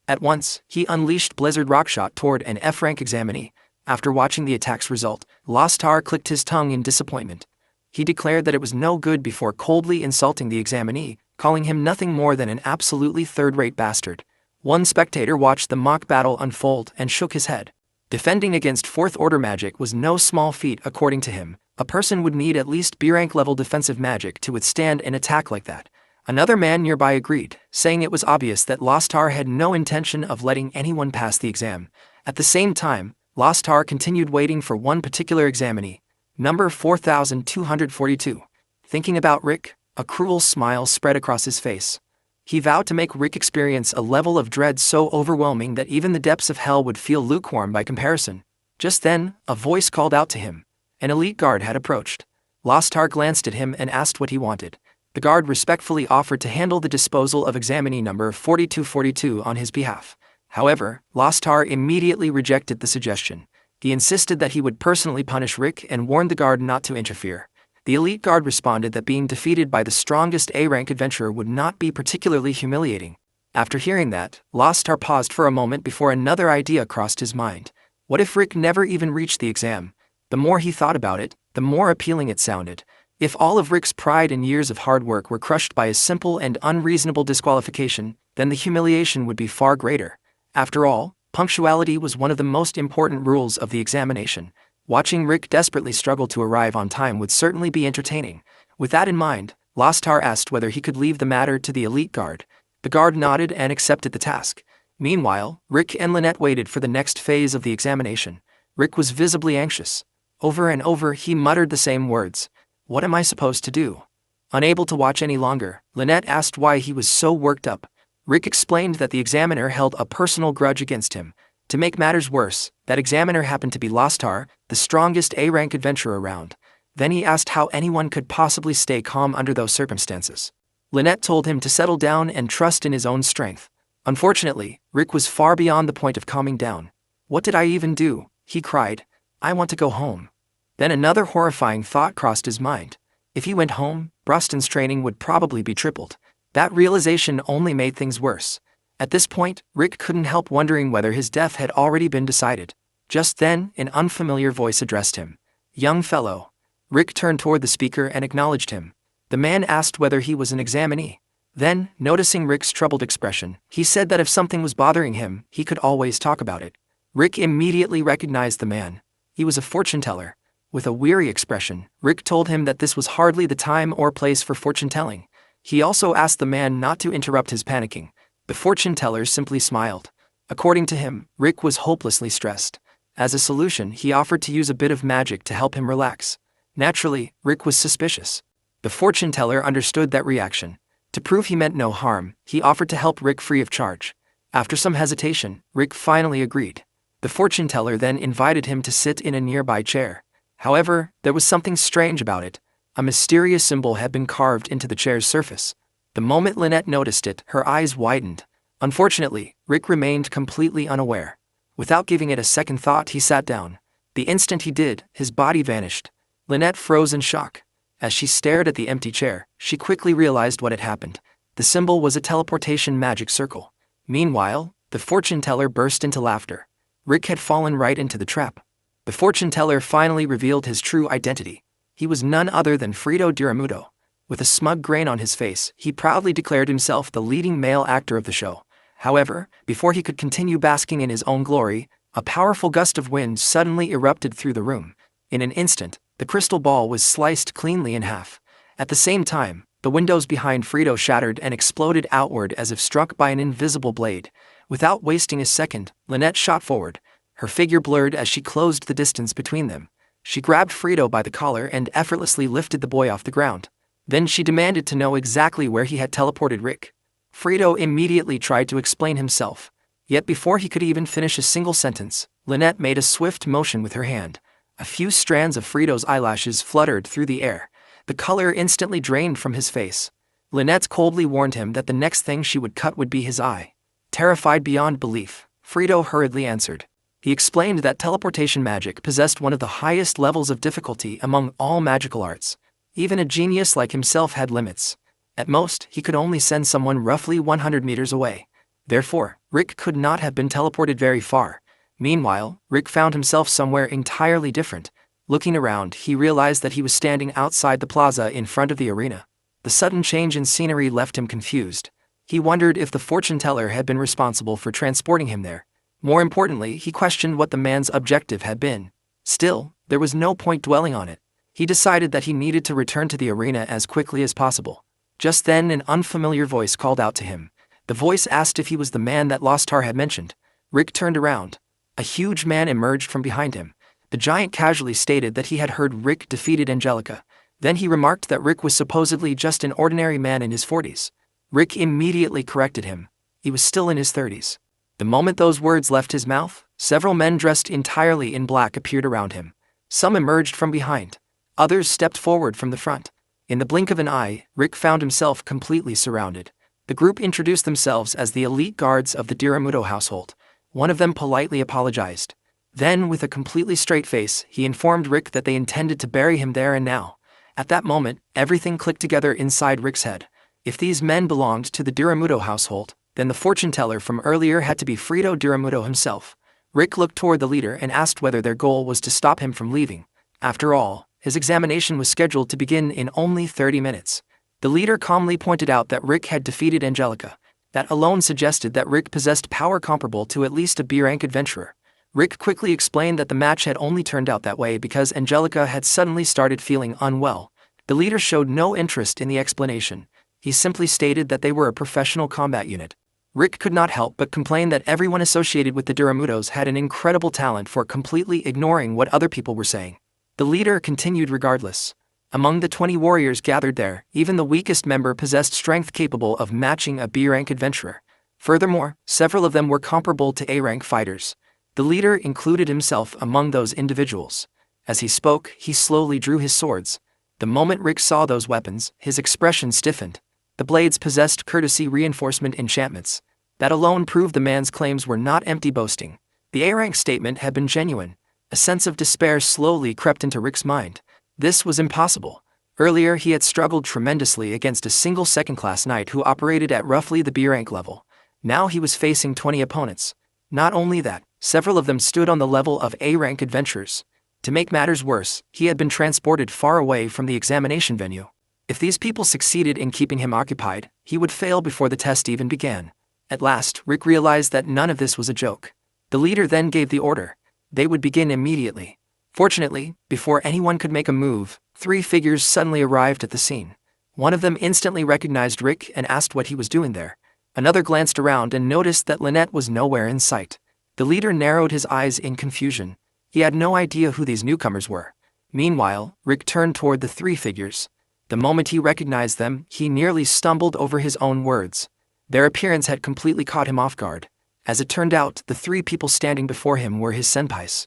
At once, he unleashed Blizzard Rockshot toward an F-rank examinee. After watching the attack's result, Lostar clicked his tongue in disappointment. He declared that it was no good before coldly insulting the examinee, calling him nothing more than an absolutely third-rate bastard. One spectator watched the mock battle unfold and shook his head. Defending against 4th order magic was no small feat according to him. A person would need at least B-rank level defensive magic to withstand an attack like that. Another man nearby agreed, saying it was obvious that Lostar had no intention of letting anyone pass the exam. At the same time, Lostar continued waiting for one particular examinee, number 4,242. Thinking about Rick, a cruel smile spread across his face. He vowed to make Rick experience a level of dread so overwhelming that even the depths of hell would feel lukewarm by comparison. Just then, a voice called out to him. An elite guard had approached. Lostar glanced at him and asked what he wanted. The guard respectfully offered to handle the disposal of examinee number 4242 on his behalf. However, Lostar immediately rejected the suggestion. He insisted that he would personally punish Rick and warned the guard not to interfere. The elite guard responded that being defeated by the strongest A-rank adventurer would not be particularly humiliating. After hearing that, Lostar paused for a moment before another idea crossed his mind. What if Rick never even reached the exam? The more he thought about it, the more appealing it sounded. If all of Rick's pride and years of hard work were crushed by a simple and unreasonable disqualification, then the humiliation would be far greater. After all, punctuality was one of the most important rules of the examination. Watching Rick desperately struggle to arrive on time would certainly be entertaining. With that in mind, Lostar asked whether he could leave the matter to the elite guard. The guard nodded and accepted the task. Meanwhile, Rick and Lynette waited for the next phase of the examination. Rick was visibly anxious. Over and over he muttered the same words. What am I supposed to do? Unable to watch any longer, Lynette asked why he was so worked up. Rick explained that the examiner held a personal grudge against him. To make matters worse, That examiner happened to be Lostar, the strongest A-rank adventurer around. Then he asked how anyone could possibly stay calm under those circumstances. Lynette told him to settle down and trust in his own strength. Unfortunately, Rick was far beyond the point of calming down. "What did I even do?" he cried. "I want to go home." Then another horrifying thought crossed his mind. If he went home, Broston's training would probably be tripled. That realization only made things worse. At this point, Rick couldn't help wondering whether his death had already been decided. Just then, an unfamiliar voice addressed him. "Young fellow." Rick turned toward the speaker and acknowledged him. The man asked whether he was an examinee. Then, noticing Rick's troubled expression, he said that if something was bothering him, he could always talk about it. Rick immediately recognized the man. He was a fortune teller. With a weary expression, Rick told him that this was hardly the time or place for fortune-telling. He also asked the man not to interrupt his panicking. The fortune teller simply smiled. According to him, Rick was hopelessly stressed. As a solution, he offered to use a bit of magic to help him relax. Naturally, Rick was suspicious. The fortune teller understood that reaction. To prove he meant no harm, he offered to help Rick free of charge. After some hesitation, Rick finally agreed. The fortune teller then invited him to sit in a nearby chair. However, there was something strange about it. A mysterious symbol had been carved into the chair's surface. The moment Lynette noticed it, her eyes widened. Unfortunately, Rick remained completely unaware. Without giving it a second thought, he sat down. The instant he did, his body vanished. Lynette froze in shock. As she stared at the empty chair, she quickly realized what had happened. The symbol was a teleportation magic circle. Meanwhile, the fortune teller burst into laughter. Rick had fallen right into the trap. The fortune teller finally revealed his true identity. He was none other than Frito Diramudo. With a smug grin on his face, he proudly declared himself the leading male actor of the show. However, before he could continue basking in his own glory, a powerful gust of wind suddenly erupted through the room. In an instant, the crystal ball was sliced cleanly in half. At the same time, the windows behind Frito shattered and exploded outward as if struck by an invisible blade. Without wasting a second, Lynette shot forward. Her figure blurred as she closed the distance between them. She grabbed Frito by the collar and effortlessly lifted the boy off the ground. Then she demanded to know exactly where he had teleported Rick. Frito immediately tried to explain himself. Yet before he could even finish a single sentence, Lynette made a swift motion with her hand. A few strands of Frito's eyelashes fluttered through the air. The color instantly drained from his face. Lynette coldly warned him that the next thing she would cut would be his eye. Terrified beyond belief, Frito hurriedly answered. He explained that teleportation magic possessed one of the highest levels of difficulty among all magical arts. Even a genius like himself had limits. At most, he could only send someone roughly 100 meters away. Therefore, Rick could not have been teleported very far. Meanwhile, Rick found himself somewhere entirely different. Looking around, he realized that he was standing outside the plaza in front of the arena. The sudden change in scenery left him confused. He wondered if the fortune teller had been responsible for transporting him there. More importantly, he questioned what the man's objective had been. Still, there was no point dwelling on it. He decided that he needed to return to the arena as quickly as possible. Just then, an unfamiliar voice called out to him. The voice asked if he was the man that Lostar had mentioned. Rick turned around. A huge man emerged from behind him. The giant casually stated that he had heard Rick defeated Angelica. Then he remarked that Rick was supposedly just an ordinary man in his 40s. Rick immediately corrected him. He was still in his 30s. The moment those words left his mouth, several men dressed entirely in black appeared around him. Some emerged from behind. Others stepped forward from the front. In the blink of an eye, Rick found himself completely surrounded. The group introduced themselves as the elite guards of the Diramudo household. One of them politely apologized. Then, with a completely straight face, he informed Rick that they intended to bury him there and now. At that moment, everything clicked together inside Rick's head. If these men belonged to the Diramudo household, then the fortune teller from earlier had to be Frito Diramudo himself. Rick looked toward the leader and asked whether their goal was to stop him from leaving. After all, his examination was scheduled to begin in only 30 minutes. The leader calmly pointed out that Rick had defeated Angelica. That alone suggested that Rick possessed power comparable to at least a B-rank adventurer. Rick quickly explained that the match had only turned out that way because Angelica had suddenly started feeling unwell. The leader showed no interest in the explanation. He simply stated that they were a professional combat unit. Rick could not help but complain that everyone associated with the Diramudos had an incredible talent for completely ignoring what other people were saying. The leader continued regardless. Among the 20 warriors gathered there, even the weakest member possessed strength capable of matching a B-rank adventurer. Furthermore, several of them were comparable to A-rank fighters. The leader included himself among those individuals. As he spoke, he slowly drew his swords. The moment Rick saw those weapons, his expression stiffened. The blades possessed courtesy reinforcement enchantments. That alone proved the man's claims were not empty boasting. The A-rank statement had been genuine. A sense of despair slowly crept into Rick's mind. This was impossible. Earlier he had struggled tremendously against a single second-class knight who operated at roughly the B-rank level. Now he was facing 20 opponents. Not only that, several of them stood on the level of A-rank adventurers. To make matters worse, he had been transported far away from the examination venue. If these people succeeded in keeping him occupied, he would fail before the test even began. At last, Rick realized that none of this was a joke. The leader then gave the order. They would begin immediately. Fortunately, before anyone could make a move, 3 figures suddenly arrived at the scene. One of them instantly recognized Rick and asked what he was doing there. Another glanced around and noticed that Lynette was nowhere in sight. The leader narrowed his eyes in confusion. He had no idea who these newcomers were. Meanwhile, Rick turned toward the 3 figures. The moment he recognized them, he nearly stumbled over his own words. Their appearance had completely caught him off guard. As it turned out, the 3 people standing before him were his senpais.